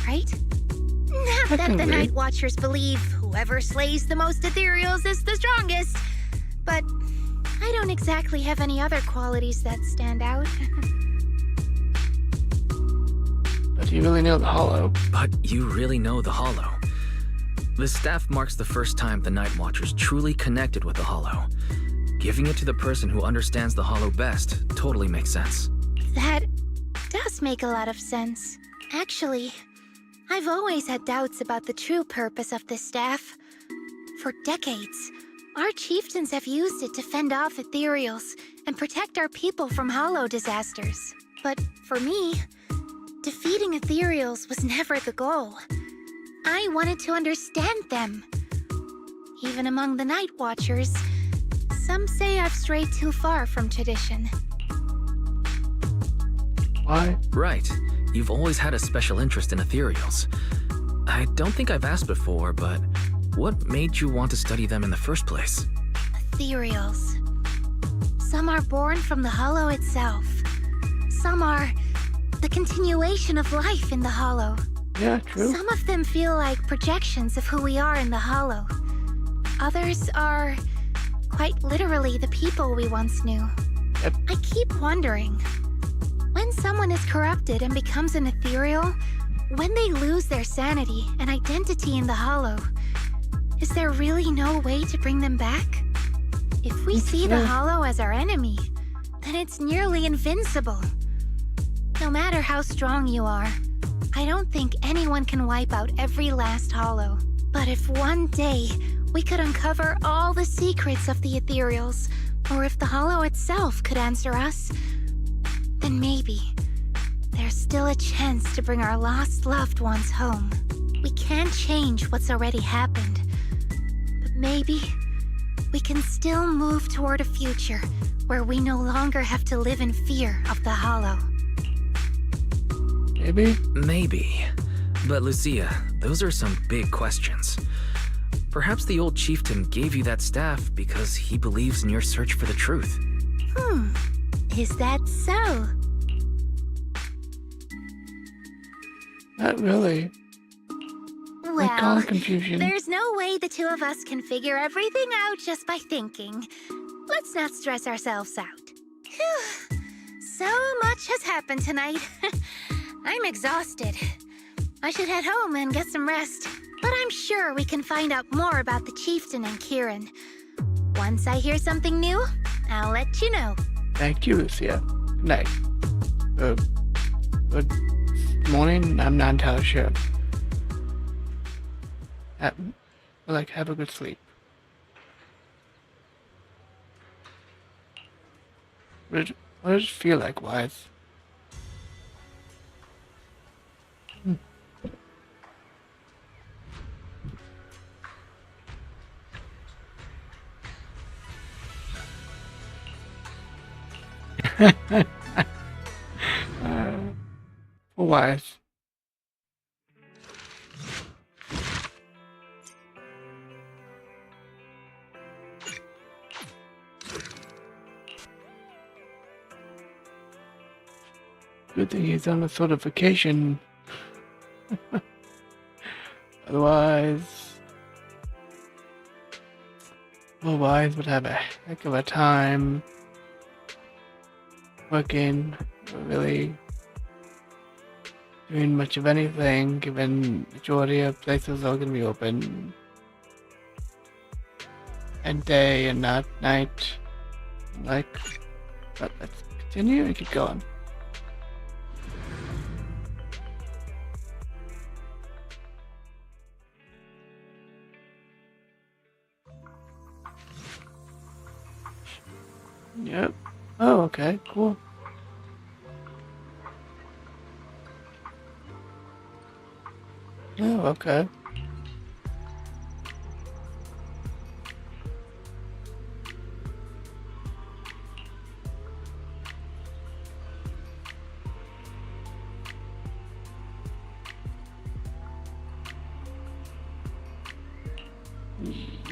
right? Not that the Technically. Night Watchers believe whoever slays the most ethereals is the strongest. But I don't exactly have any other qualities that stand out. But you really know the Hollow. But you really know the Hollow. The staff marks the first time the Night Watchers truly connected with the Hollow. Giving it to the person who understands the Hollow best totally makes sense. That does make a lot of sense. Actually, I've always had doubts about the true purpose of this staff. For decades, our chieftains have used it to fend off ethereals and protect our people from Hollow disasters. But for me, defeating ethereals was never the goal. I wanted to understand them. Even among the Night Watchers, some say I've strayed too far from tradition. Why? Right. You've always had a special interest in ethereals. I don't think I've asked before, but what made you want to study them in the first place? Ethereals. Some are born from the Hollow itself. Some are the continuation of life in the Hollow. Yeah, true. Some of them feel like projections of who we are in the Hollow. Others are quite literally the people we once knew. Yep. I keep wondering, when someone is corrupted and becomes an ethereal, when they lose their sanity and identity in the Hollow, is there really no way to bring them back? If we see the Hollow as our enemy, then it's nearly invincible. No matter how strong you are, I don't think anyone can wipe out every last Hollow. But if one day we could uncover all the secrets of the ethereals, or if the Hollow itself could answer us, then maybe there's still a chance to bring our lost loved ones home. We can't change what's already happened, but maybe we can still move toward a future where we no longer have to live in fear of the Hollow. Maybe? Maybe. But Lucia, those are some big questions. Perhaps the old chieftain gave you that staff because he believes in your search for the truth. Is that so? Not really. Like all Well, confusion. there's no way the two of us can figure everything out just by thinking. Let's not stress ourselves out. Phew. So much has happened tonight. I'm exhausted. I should head home and get some rest. But I'm sure we can find out more about the chieftain and Kieran. Once I hear something new, I'll let you know. Thank you, Lucia. Good night. Good morning? I'm not entirely sure. Have a good sleep. What does it feel like, Wise? Wise. Good thing he's on a sort of vacation. Otherwise, Wise would have a heck of a time working, not really doing much of anything, given majority of places are going to be open and day and not night. But let's continue and keep going. Yep. Oh, okay, cool. Oh, okay.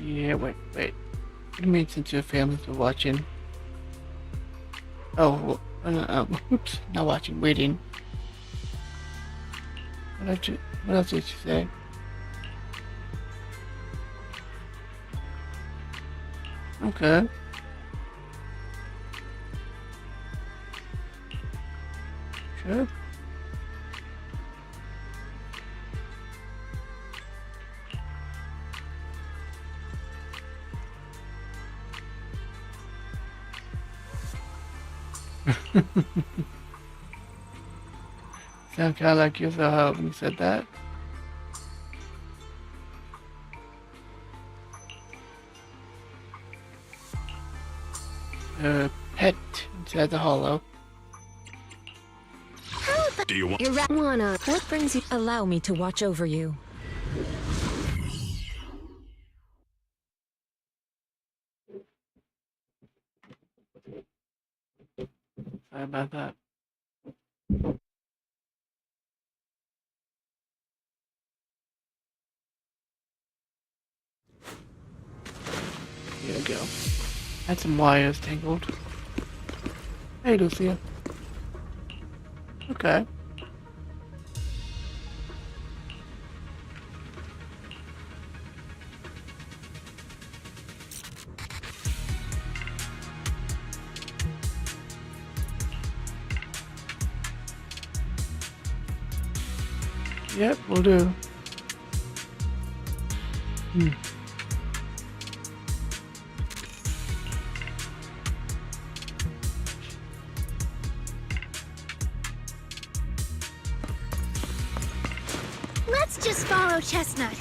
Yeah, wait. What do you mean since your families are watching? Oh, oops, not watching, waiting. What else did she say? Okay. Sure. Sound kind of like yourself when you said that. Pet inside the hollow. Do you want? Wanna? What brings you? Allow me to watch over you. Sorry about that. Here we go. Had some wires tangled. Hey, Lucia. Okay. Yep, we'll do. Let's just follow Chestnut.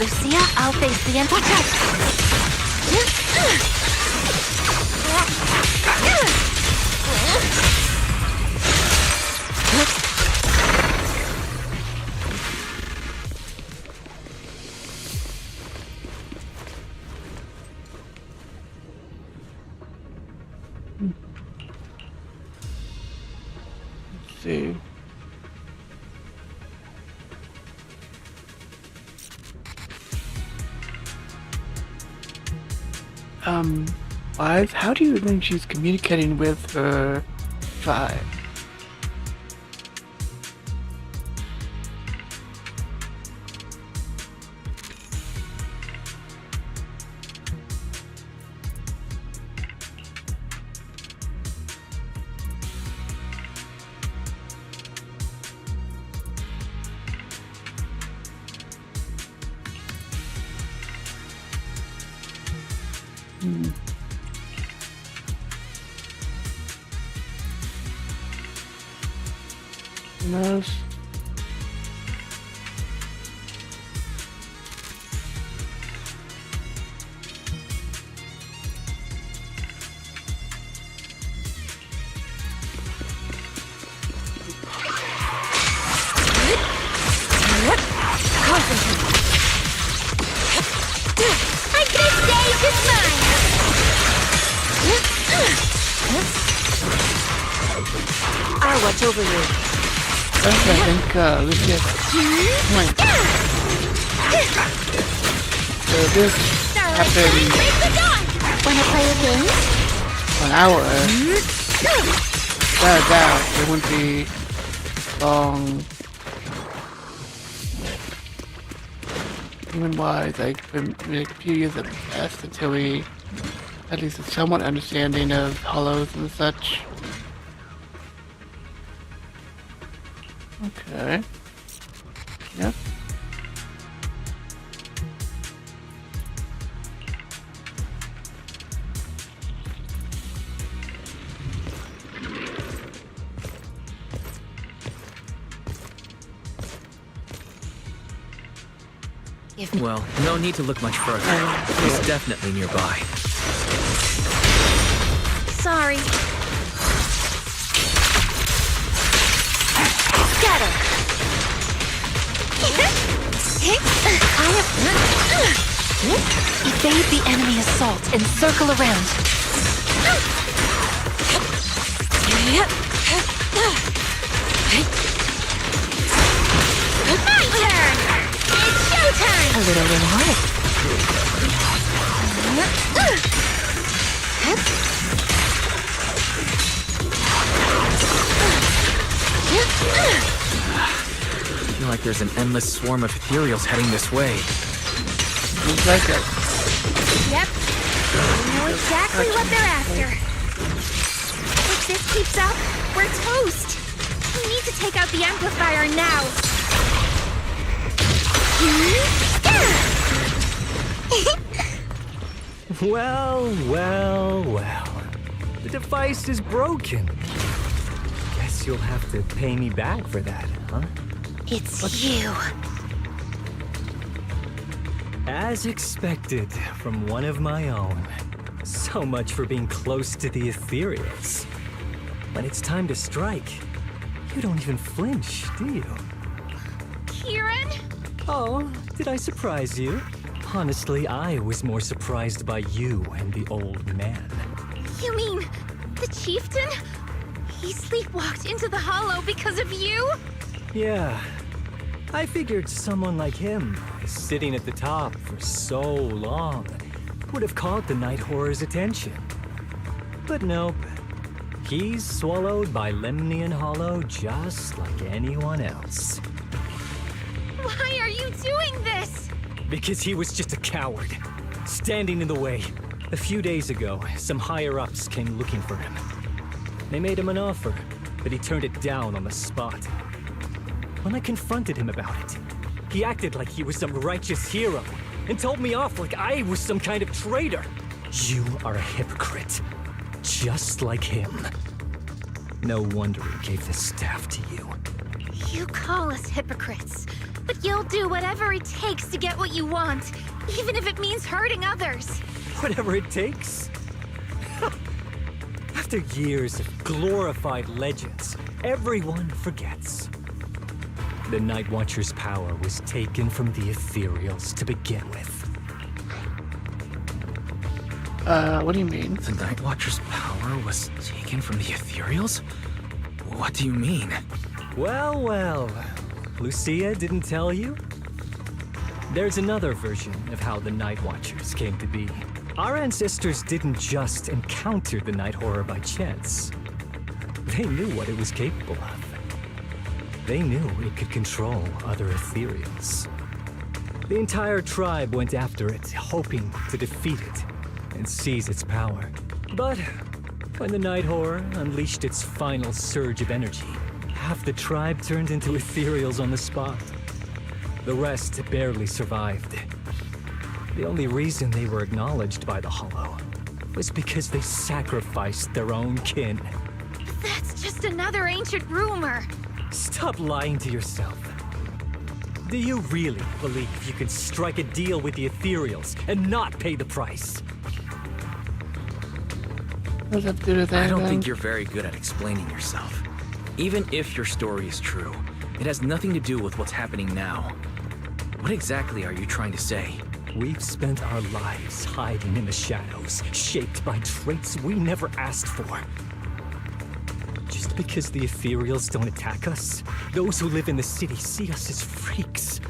Lucia, I'll face the watch Let's see. Five? How do you think she's communicating with her five? Who knows? I can stage is mine! I'll watch over you. First, I think Lucia. Wait. So this happened Wanna play a game? an hour. Without a doubt, it wouldn't be long. Human-wise, like a few years have passed until we at least a somewhat understanding of hollows and such. Okay. Yep. Give me. Well, no need to look much further. He's definitely nearby. Sorry. Scatter. Evade the enemy assault and circle around. My turn! It's showtime! A little reward. I feel like there's an endless swarm of ethereals heading this way. Looks like it. Yep. We know exactly what they're after. If this keeps up, we're toast. We need to take out the amplifier now. Well. The device is broken. Guess you'll have to pay me back for that, huh? It's you. As expected from one of my own. So much for being close to the ethereals. When it's time to strike, you don't even flinch, do you? Kieran? Oh, did I surprise you? Honestly, I was more surprised by you and the old man. You mean the chieftain? He sleepwalked into the hollow because of you? Yeah. I figured someone like him, sitting at the top for so long, would have caught the Night Horror's attention. But nope. He's swallowed by Lemnian Hollow just like anyone else. Why are you doing this? Because he was just a coward, standing in the way. A few days ago, some higher-ups came looking for him. They made him an offer, but he turned it down on the spot. When I confronted him about it, he acted like he was some righteous hero and told me off like I was some kind of traitor. You are a hypocrite, just like him. No wonder he gave the staff to you. You call us hypocrites, but you'll do whatever it takes to get what you want, even if it means hurting others. Whatever it takes. After years of glorified legends, everyone forgets. The Night Watcher's power was taken from the ethereals to begin with. What do you mean? The Night Watcher's power was taken from the ethereals? What do you mean? Well. Lucia didn't tell you? There's another version of how the Night Watchers came to be. Our ancestors didn't just encounter the Night Horror by chance. They knew what it was capable of. They knew it could control other ethereals. The entire tribe went after it, hoping to defeat it and seize its power. But when the Night Horror unleashed its final surge of energy, half the tribe turned into ethereals on the spot. The rest barely survived. The only reason they were acknowledged by the Hollow was because they sacrificed their own kin. That's just another ancient rumor. Stop lying to yourself. Do you really believe you can strike a deal with the ethereals and not pay the price? What does that have to do with anything? I don't think you're very good at explaining yourself. Even if your story is true, it has nothing to do with what's happening now. What exactly are you trying to say? We've spent our lives hiding in the shadows, shaped by traits we never asked for. Just because the ethereals don't attack us, those who live in the city see us as freaks.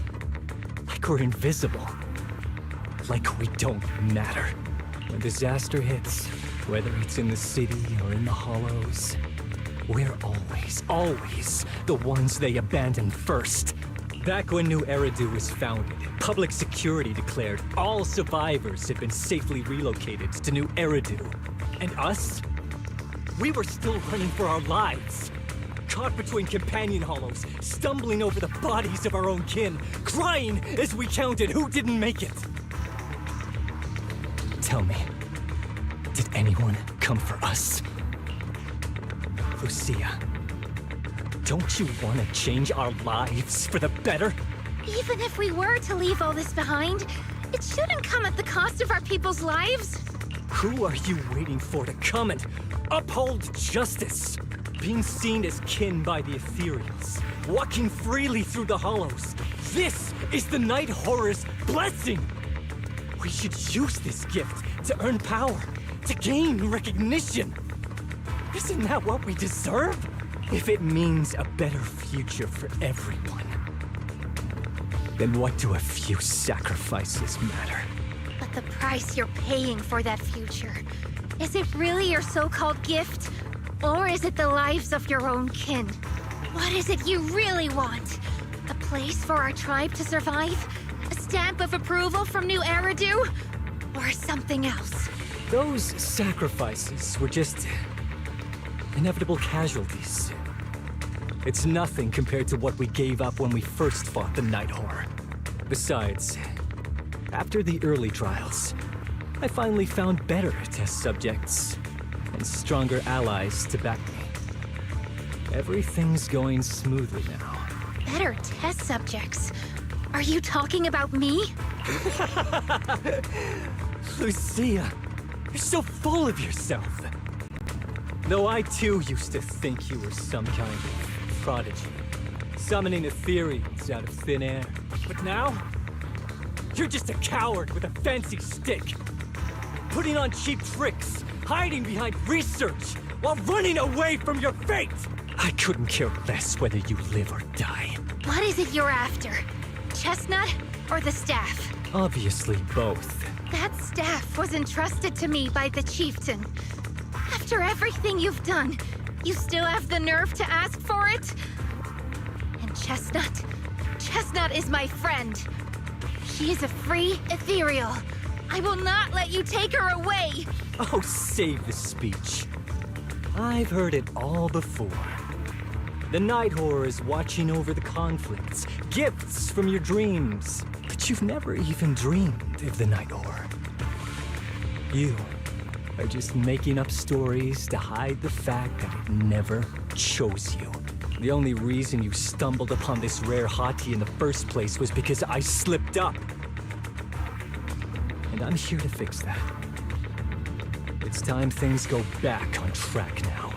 Like we're invisible. Like we don't matter. When disaster hits, whether it's in the city or in the hollows, we're always the ones they abandon first. Back when New Eridu was founded, public security declared all survivors had been safely relocated to New Eridu. And us? We were still running for our lives. Caught between companion hollows, stumbling over the bodies of our own kin, crying as we counted who didn't make it. Tell me, did anyone come for us? Lucia, don't you want to change our lives for the better? Even if we were to leave all this behind, it shouldn't come at the cost of our people's lives. Who are you waiting for to come and uphold justice? Being seen as kin by the Ethereals, walking freely through the hollows. This is the Night Horror's blessing! We should use this gift to earn power, to gain recognition. Isn't that what we deserve? If it means a better future for everyone, then what do a few sacrifices matter? But the price you're paying for that future, is it really your so-called gift? Or is it the lives of your own kin? What is it you really want? A place for our tribe to survive? A stamp of approval from New Eridu? Or something else? Those sacrifices were just inevitable casualties. It's nothing compared to what we gave up when we first fought the Night Horror. Besides, after the early trials, I finally found better test subjects and stronger allies to back me. Everything's going smoothly now. Better test subjects? Are you talking about me? Lucia, you're so full of yourself. Though I too used to think you were some kind of prodigy, summoning Ethereals out of thin air. But now, you're just a coward with a fancy stick, putting on cheap tricks, hiding behind research, while running away from your fate! I couldn't care less whether you live or die. What is it you're after? Chestnut or the staff? Obviously both. That staff was entrusted to me by the chieftain. After everything you've done, you still have the nerve to ask for it? And Chestnut? Chestnut is my friend. She is a free ethereal. I will not let you take her away! Oh, save the speech. I've heard it all before. The Night Horror is watching over the conflicts, gifts from your dreams. But you've never even dreamed of the Night Horror. You are just making up stories to hide the fact that it never chose you. The only reason you stumbled upon this rare hottie in the first place was because I slipped up. And I'm here to fix that. It's time things go back on track now.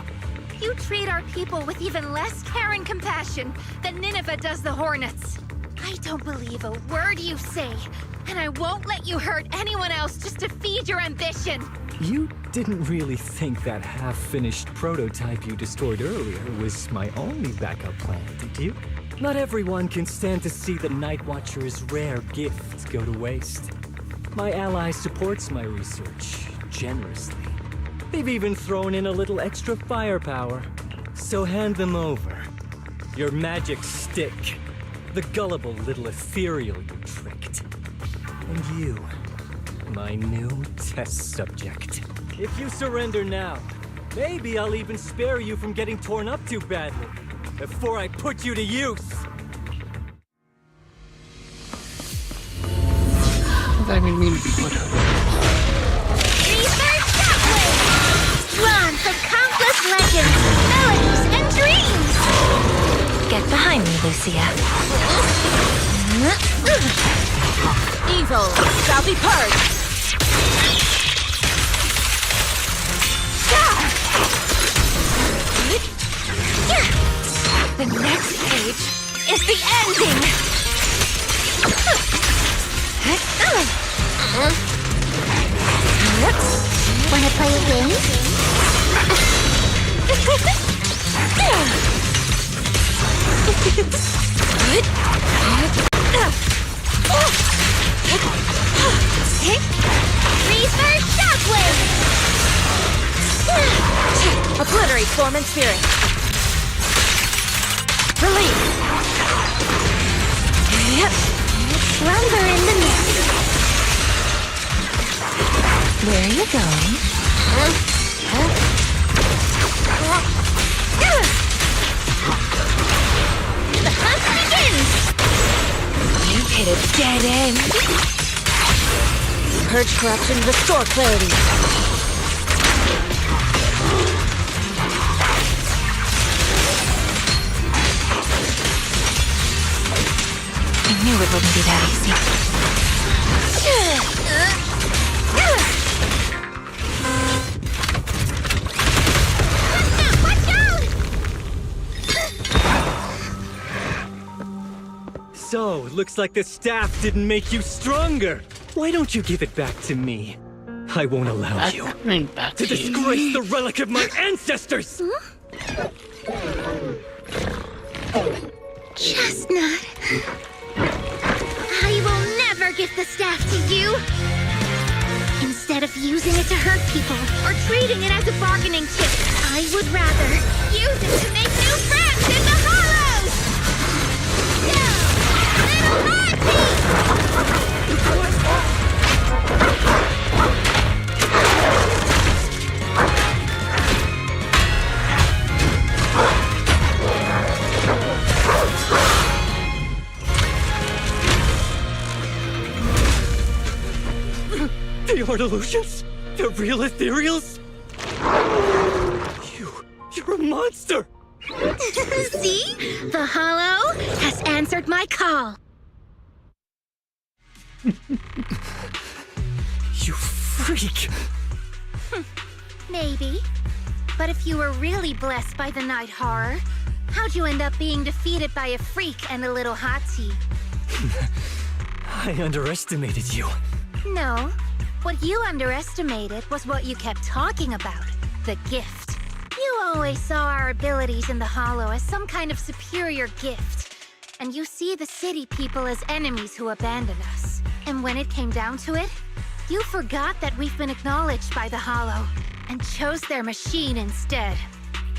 You treat our people with even less care and compassion than Nineveh does the Hornets. I don't believe a word you say, and I won't let you hurt anyone else just to feed your ambition. You didn't really think that half-finished prototype you destroyed earlier was my only backup plan, did you? Not everyone can stand to see the Night Watcher's rare gift go to waste. My ally supports my research generously. They've even thrown in a little extra firepower. So hand them over. Your magic stick. The gullible little ethereal you tricked. And you, my new test subject. If you surrender now, maybe I'll even spare you from getting torn up too badly before I put you to use. I mean put Drawn from countless legends, melodies, and dreams! Get behind me, Lucia. Evil shall be purged! The next page is the ending! Wanna play a game? Reaper Shockwave! Obliterate form and spirit! Release! Slumber in the mist. Where are you going? The hunt begins! You've hit a dead end! Purge corruption, restore clarity! knew it wouldn't be that easy. So, looks like the staff didn't make you stronger. Why don't you give it back to me? I won't allow you Coming back to disgrace the relic of my ancestors! Chestnut. I will never give the staff to you. Instead of using it to hurt people or treating it as a bargaining chip, I would rather use it to make new friends in the hollows. No, little The Artilucians? The real ethereals? You're a monster! See? The hollow has answered my call. You freak! Maybe. But if you were really blessed by the night horror, how'd you end up being defeated by a freak and a little hot tea? I underestimated you. No. What you underestimated was what you kept talking about. The gift. You always saw our abilities in the Hollow as some kind of superior gift. And you see the city people as enemies who abandon us. And when it came down to it, you forgot that we've been acknowledged by the Hollow and chose their machine instead.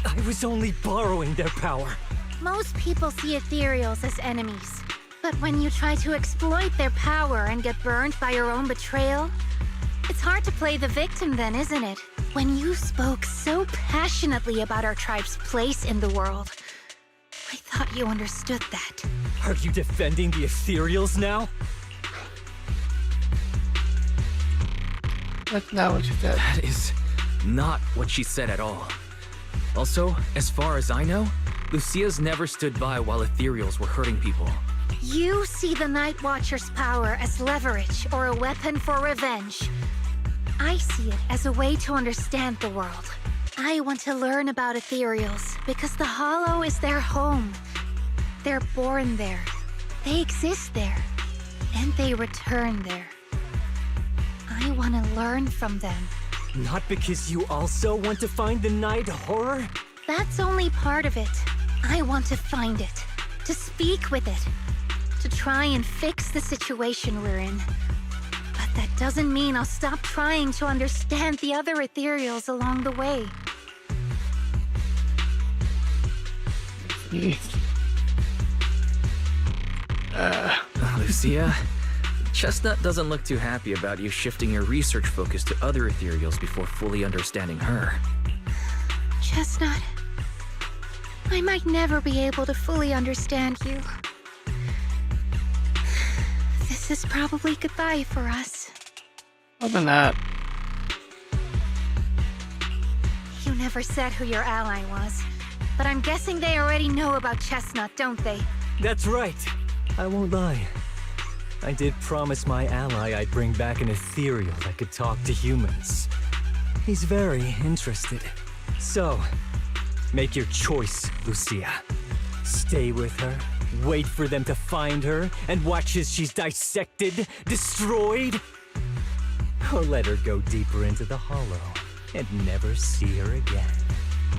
I was only borrowing their power. Most people see ethereals as enemies. But when you try to exploit their power and get burned by your own betrayal, it's hard to play the victim then, isn't it? When you spoke so passionately about our tribe's place in the world, I thought you understood that. Are you defending the ethereals now? That's not what she said. That is not what she said at all. Also, as far as I know, Lucia's never stood by while ethereals were hurting people. You see the Night Watcher's power as leverage or a weapon for revenge. I see it as a way to understand the world. I want to learn about ethereals because the Hollow is their home. They're born there. They exist there. And they return there. I want to learn from them. Not because you also want to find the night horror? That's only part of it. I want to find it. To speak with it. To try and fix the situation we're in. But that doesn't mean I'll stop trying to understand the other ethereals along the way. Lucia, Chestnut doesn't look too happy about you shifting your research focus to other ethereals before fully understanding her. Chestnut, I might never be able to fully understand you. This is probably goodbye for us. Other than that, You never said who your ally was, but I'm guessing they already know about Chestnut, don't they? That's right. I won't lie. I did promise my ally I'd bring back an ethereal that could talk to humans. He's very interested. So, make your choice, Lucia. Stay with her, wait for them to find her, and watch as she's dissected, destroyed? Or let her go deeper into the Hollow and never see her again.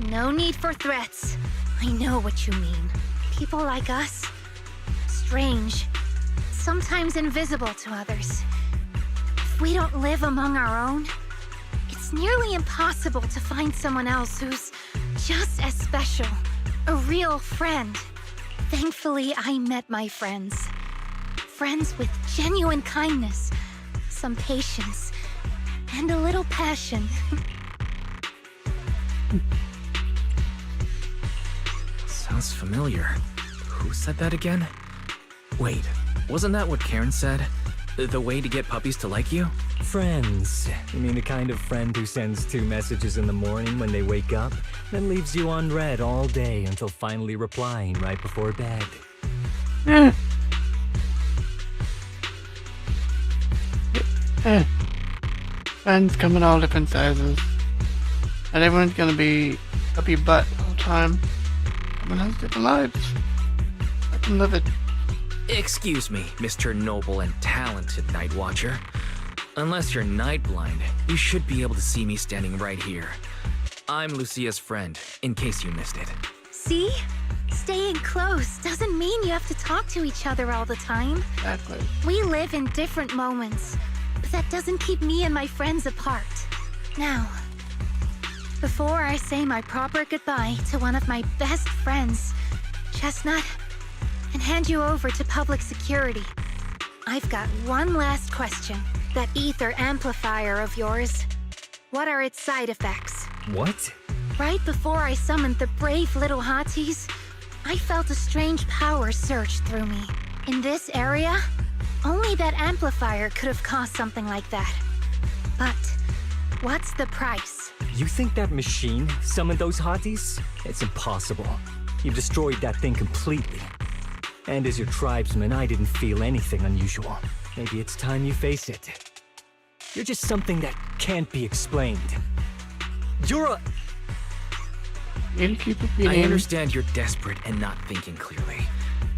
No need for threats. I know what you mean. People like us, strange, sometimes invisible to others. If we don't live among our own, it's nearly impossible to find someone else who's just as special. A real friend. Thankfully, I met my friends. Friends with genuine kindness, some patience, and a little passion. Sounds familiar. Who said that again? Wait, wasn't that what Karen said? The way to get puppies to like you? Friends. You mean the kind of friend who sends 2 messages in the morning when they wake up, then leaves you unread all day until finally replying right before bed. Eh, friends come in all different sizes. Not everyone's gonna be up your butt all the time. Everyone has different lives. Let them live it. Excuse me, Mr. Noble and Talented Night Watcher. Unless you're night blind, you should be able to see me standing right here. I'm Lucia's friend, in case you missed it. See? Staying close doesn't mean you have to talk to each other all the time. Exactly. We live in different moments, but that doesn't keep me and my friends apart. Now, before I say my proper goodbye to one of my best friends, Chestnut, and hand you over to public security, I've got one last question. That ether amplifier of yours, what are its side effects? What? Right before I summoned the brave little hotties, I felt a strange power surge through me. In this area, only that amplifier could have caused something like that. But what's the price? You think that machine summoned those hotties? It's impossible. You've destroyed that thing completely. And as your tribesman, I didn't feel anything unusual. Maybe it's time you face it. You're just something that can't be explained. You're a... Need to keep repeating. I understand you're desperate and not thinking clearly,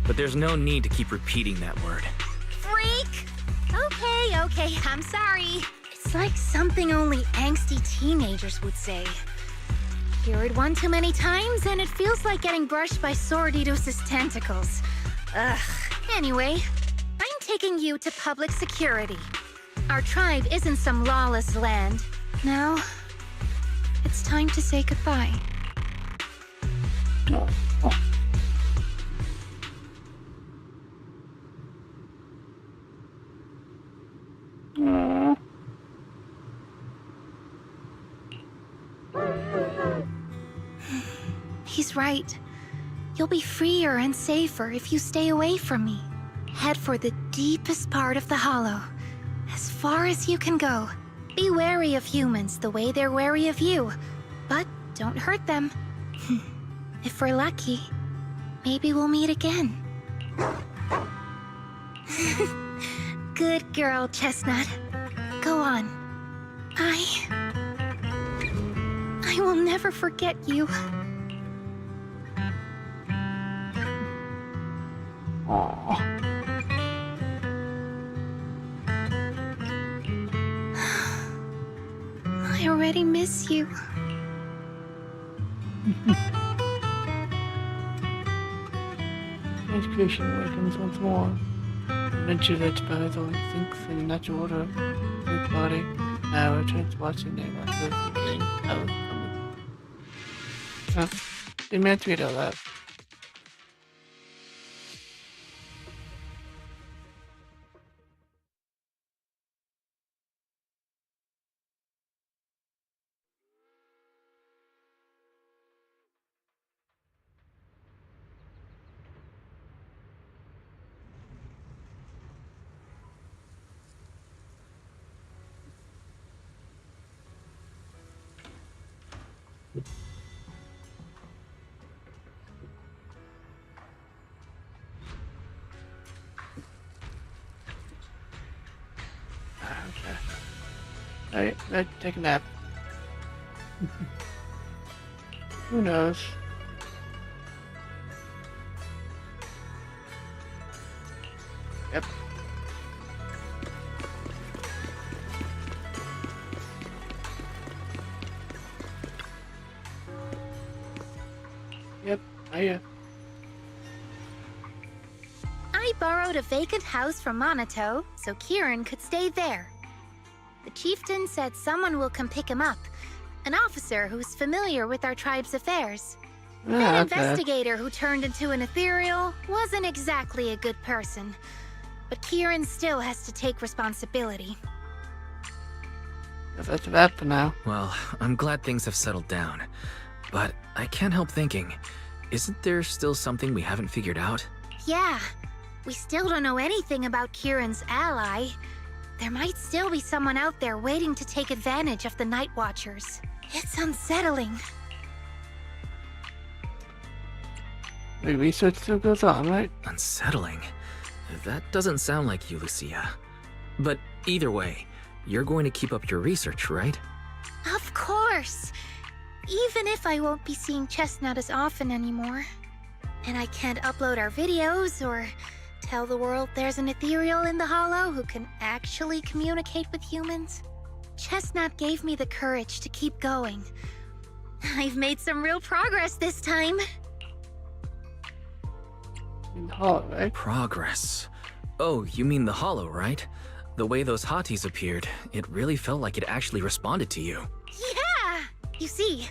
but there's no need to keep repeating that word. Freak! Okay, I'm sorry. It's like something only angsty teenagers would say. Hear it one too many times and it feels like getting brushed by Sordidus's tentacles. Ugh. Anyway, I'm taking you to public security. Our tribe isn't some lawless land. Now, it's time to say goodbye. He's right. You'll be freer and safer if you stay away from me. Head for the deepest part of the hollow, as far as you can go. Be wary of humans the way they're wary of you, but don't hurt them. If we're lucky, maybe we'll meet again. Good girl, Chestnut. Go on. I will never forget you. I already miss you. His creation awakens once more. Adventure that spies always sinks in the natural order of his body. Now returns watching their watches again. Didn't mean to read all that. Okay. Alright, take a nap. Who knows? Yep. Yep, I borrowed a vacant house from Monato so Kieran could stay there. The chieftain said someone will come pick him up, an officer who's familiar with our tribe's affairs. That investigator who turned into an ethereal wasn't exactly a good person, but Kieran still has to take responsibility. Guess that's that for now. Well, I'm glad things have settled down, but I can't help thinking, isn't there still something we haven't figured out? Yeah, we still don't know anything about Kieran's ally. There might still be someone out there waiting to take advantage of the Night Watchers. It's unsettling. The research still goes on, right? Unsettling? That doesn't sound like you, Lucia. But either way, you're going to keep up your research, right? Of course. Even if I won't be seeing Chestnut as often anymore. And I can't upload our videos or tell the world there's an ethereal in the Hollow who can actually communicate with humans. Chestnut gave me the courage to keep going. I've made some real progress this time. In the Hollow, right? Progress. Oh, you mean the Hollow, right? The way those hotties appeared, it really felt like it actually responded to you. Yeah! You see,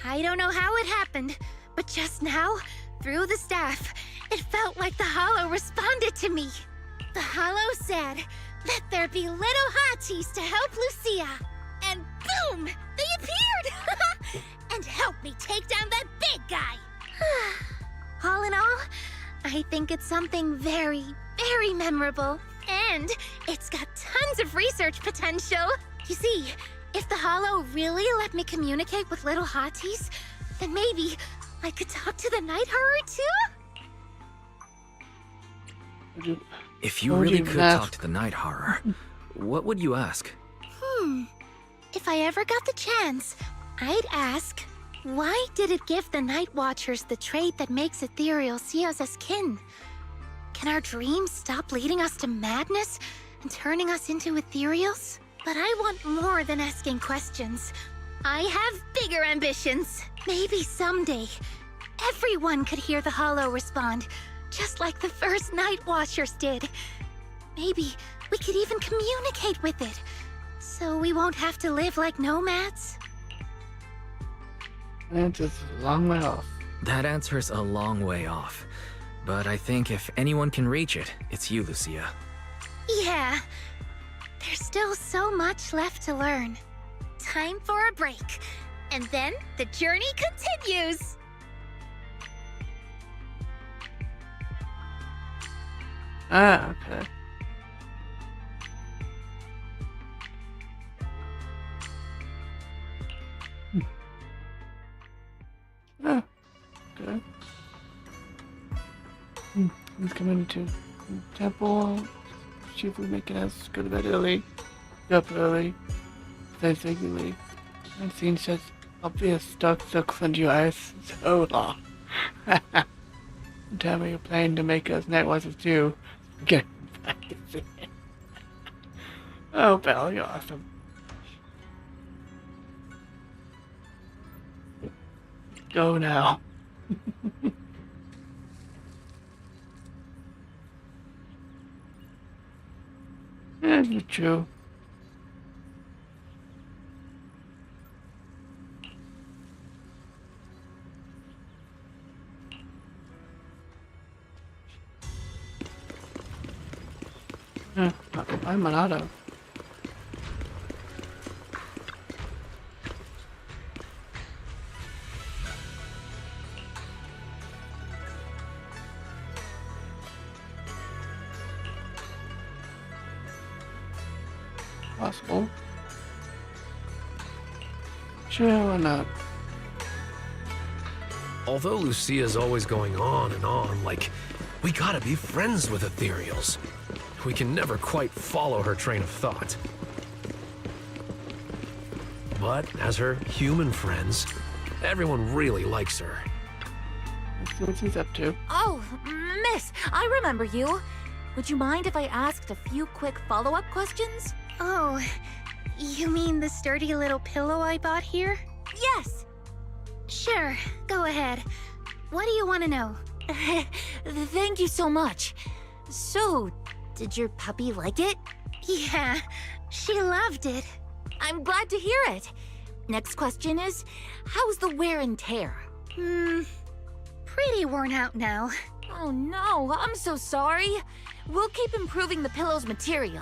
I don't know how it happened, but just now, through the staff, it felt like the Hollow responded to me. The Hollow said, "Let there be little hotties to help Lucia." And boom! They appeared! And helped me take down that big guy. All in all, I think it's something very, very memorable. And it's got tons of research potential. You see, if the Hollow really let me communicate with little hotties, then maybe I could talk to the Night Horror too? If you What would really you could ask? talk to the Night Horror, what would you ask? If I ever got the chance, I'd ask, why did it give the Night Watchers the trait that makes ethereal see us as kin? Can our dreams stop leading us to madness and turning us into ethereals? But I want more than asking questions. I have bigger ambitions. Maybe someday, everyone could hear the Hollow respond, just like the first Night Watchers did. Maybe we could even communicate with it, so we won't have to live like nomads. That's just a long way off. That answer's a long way off. But I think if anyone can reach it, it's you, Lucia. Yeah, there's still so much left to learn. Time for a break, and then the journey continues. Ah, okay. Ah, okay. He's coming to the temple. See if we make it us go to bed early. Get up early. Stay regularly. I've seen such obvious dark circles under your eyes so long. Tell me you're planning to make us night watchers too. Get back to see it. Oh, Belle, you're awesome. Go now. Yeah, you're true. Yeah, I'm an auto. Possible. Sure, why not? Although Lucia's always going on and on, like, we gotta be friends with ethereals. We can never quite follow her train of thought. But as her human friends, everyone really likes her. Let's see what she's up to. Oh, miss, I remember you. Would you mind if I asked a few quick follow-up questions? Oh, you mean the sturdy little pillow I bought here? Yes. Sure, go ahead. What do you want to know? Thank you so much. So, did your puppy like it? Yeah, she loved it. I'm glad to hear it. Next question is, how's the wear and tear? Pretty worn out now. Oh no, I'm so sorry. We'll keep improving the pillow's material.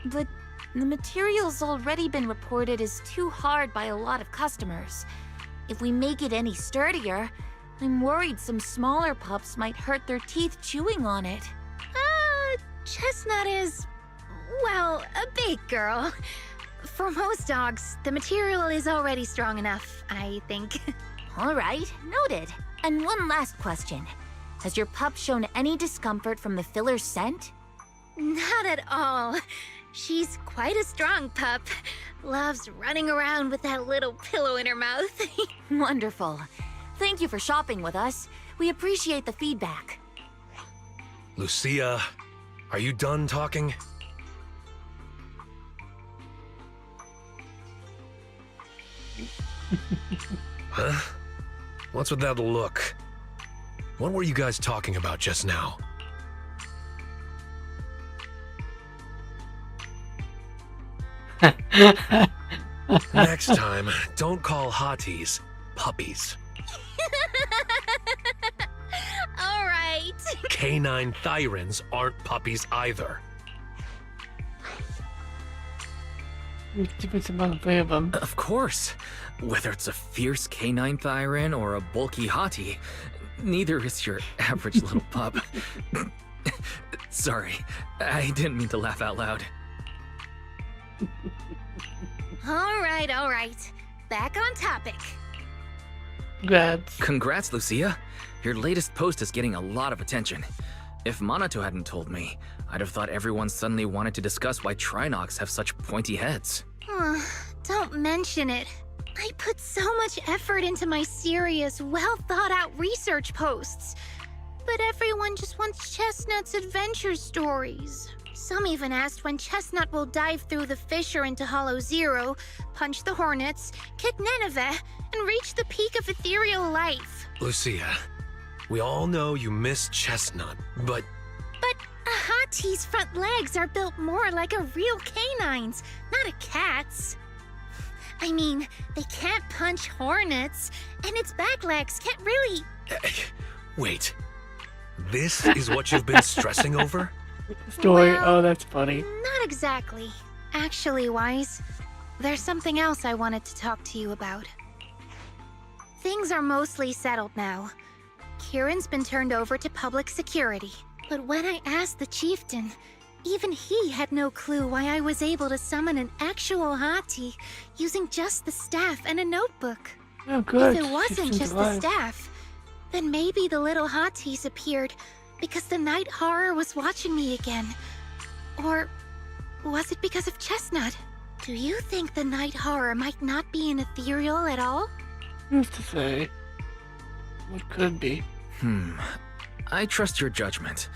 But the material's already been reported as too hard by a lot of customers. If we make it any sturdier, I'm worried some smaller pups might hurt their teeth chewing on it. Chestnut is, well, a big girl. For most dogs, the material is already strong enough, I think. All right, noted. And one last question. Has your pup shown any discomfort from the filler's scent? Not at all. She's quite a strong pup. Loves running around with that little pillow in her mouth. Wonderful. Thank you for shopping with us. We appreciate the feedback. Lucia, are you done talking? Huh? What's with that look? What were you guys talking about just now? Next time, don't call hotties puppies. All right. Canine thyrans aren't puppies either. Give me some other of them. Of course. Whether it's a fierce canine thyran or a bulky hottie, neither is your average little pup. Sorry, I didn't mean to laugh out loud. All right. Back on topic. Congrats. Congrats, Lucia. Your latest post is getting a lot of attention. If Monato hadn't told me, I'd have thought everyone suddenly wanted to discuss why Trinocs have such pointy heads. Don't mention it. I put so much effort into my serious, well-thought-out research posts. But everyone just wants Chestnut's adventure stories. Some even asked when Chestnut will dive through the fissure into Hollow Zero, punch the Hornets, kick Nineveh, and reach the peak of ethereal life. Lucia, we all know you miss Chestnut, but But a hottie's front legs are built more like a real canine's, not a cat's. I mean, they can't punch hornets, and its back legs can't really... wait. This is what you've been stressing over? Story. Well, Oh, that's funny. Not exactly. Actually, Wise, there's something else I wanted to talk to you about. Things are mostly settled now. Kieran's been turned over to public security. But when I asked the chieftain, even he had no clue why I was able to summon an actual hottie using just the staff and a notebook. Oh, good. If it wasn't Chieftain's just the alive. staff, then maybe the little hotties appeared because the night horror was watching me again. Or was it because of Chestnut? Do you think the night horror might not be an ethereal at all? Who's to say? What could be? I trust your judgment.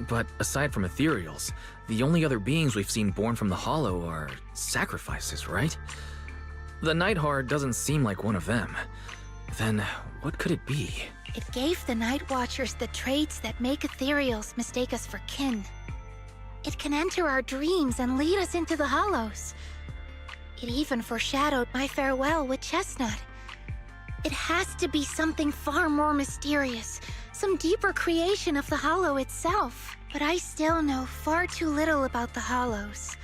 But aside from ethereals, the only other beings we've seen born from the Hollow are sacrifices, right? The Night Horror doesn't seem like one of them. Then what could it be? It gave the Night Watchers the traits that make ethereals mistake us for kin. It can enter our dreams and lead us into the Hollows. It even foreshadowed my farewell with Chestnut. It has to be something far more mysterious, some deeper creation of the Hollow itself. But I still know far too little about the Hollows.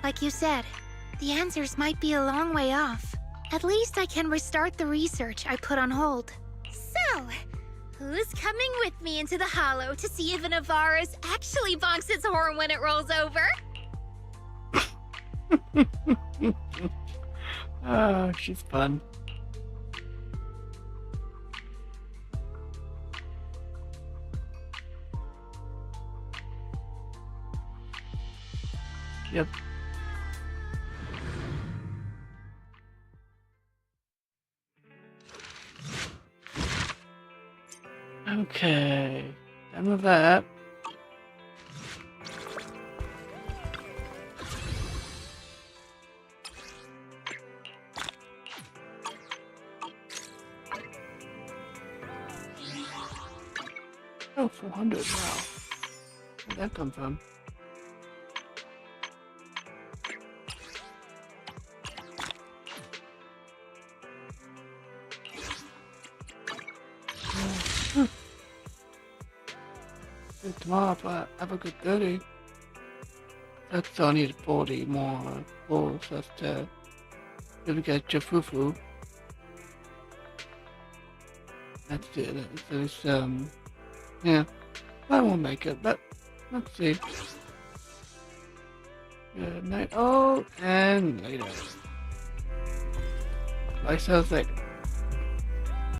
Like you said, the answers might be a long way off. At least I can restart the research I put on hold. So, who's coming with me into the Hollow to see if an Avaris actually bonks its horn when it rolls over? Oh, she's fun. Yep. Okay, done with that. Oh, 400 now. Where'd that come from? Tomorrow, but have a good 30. That's I need 40 more balls. That's to really get your fufu. That's it. It's yeah. I won't make it, but let's see. Good night. Oh, and later. Like so thick.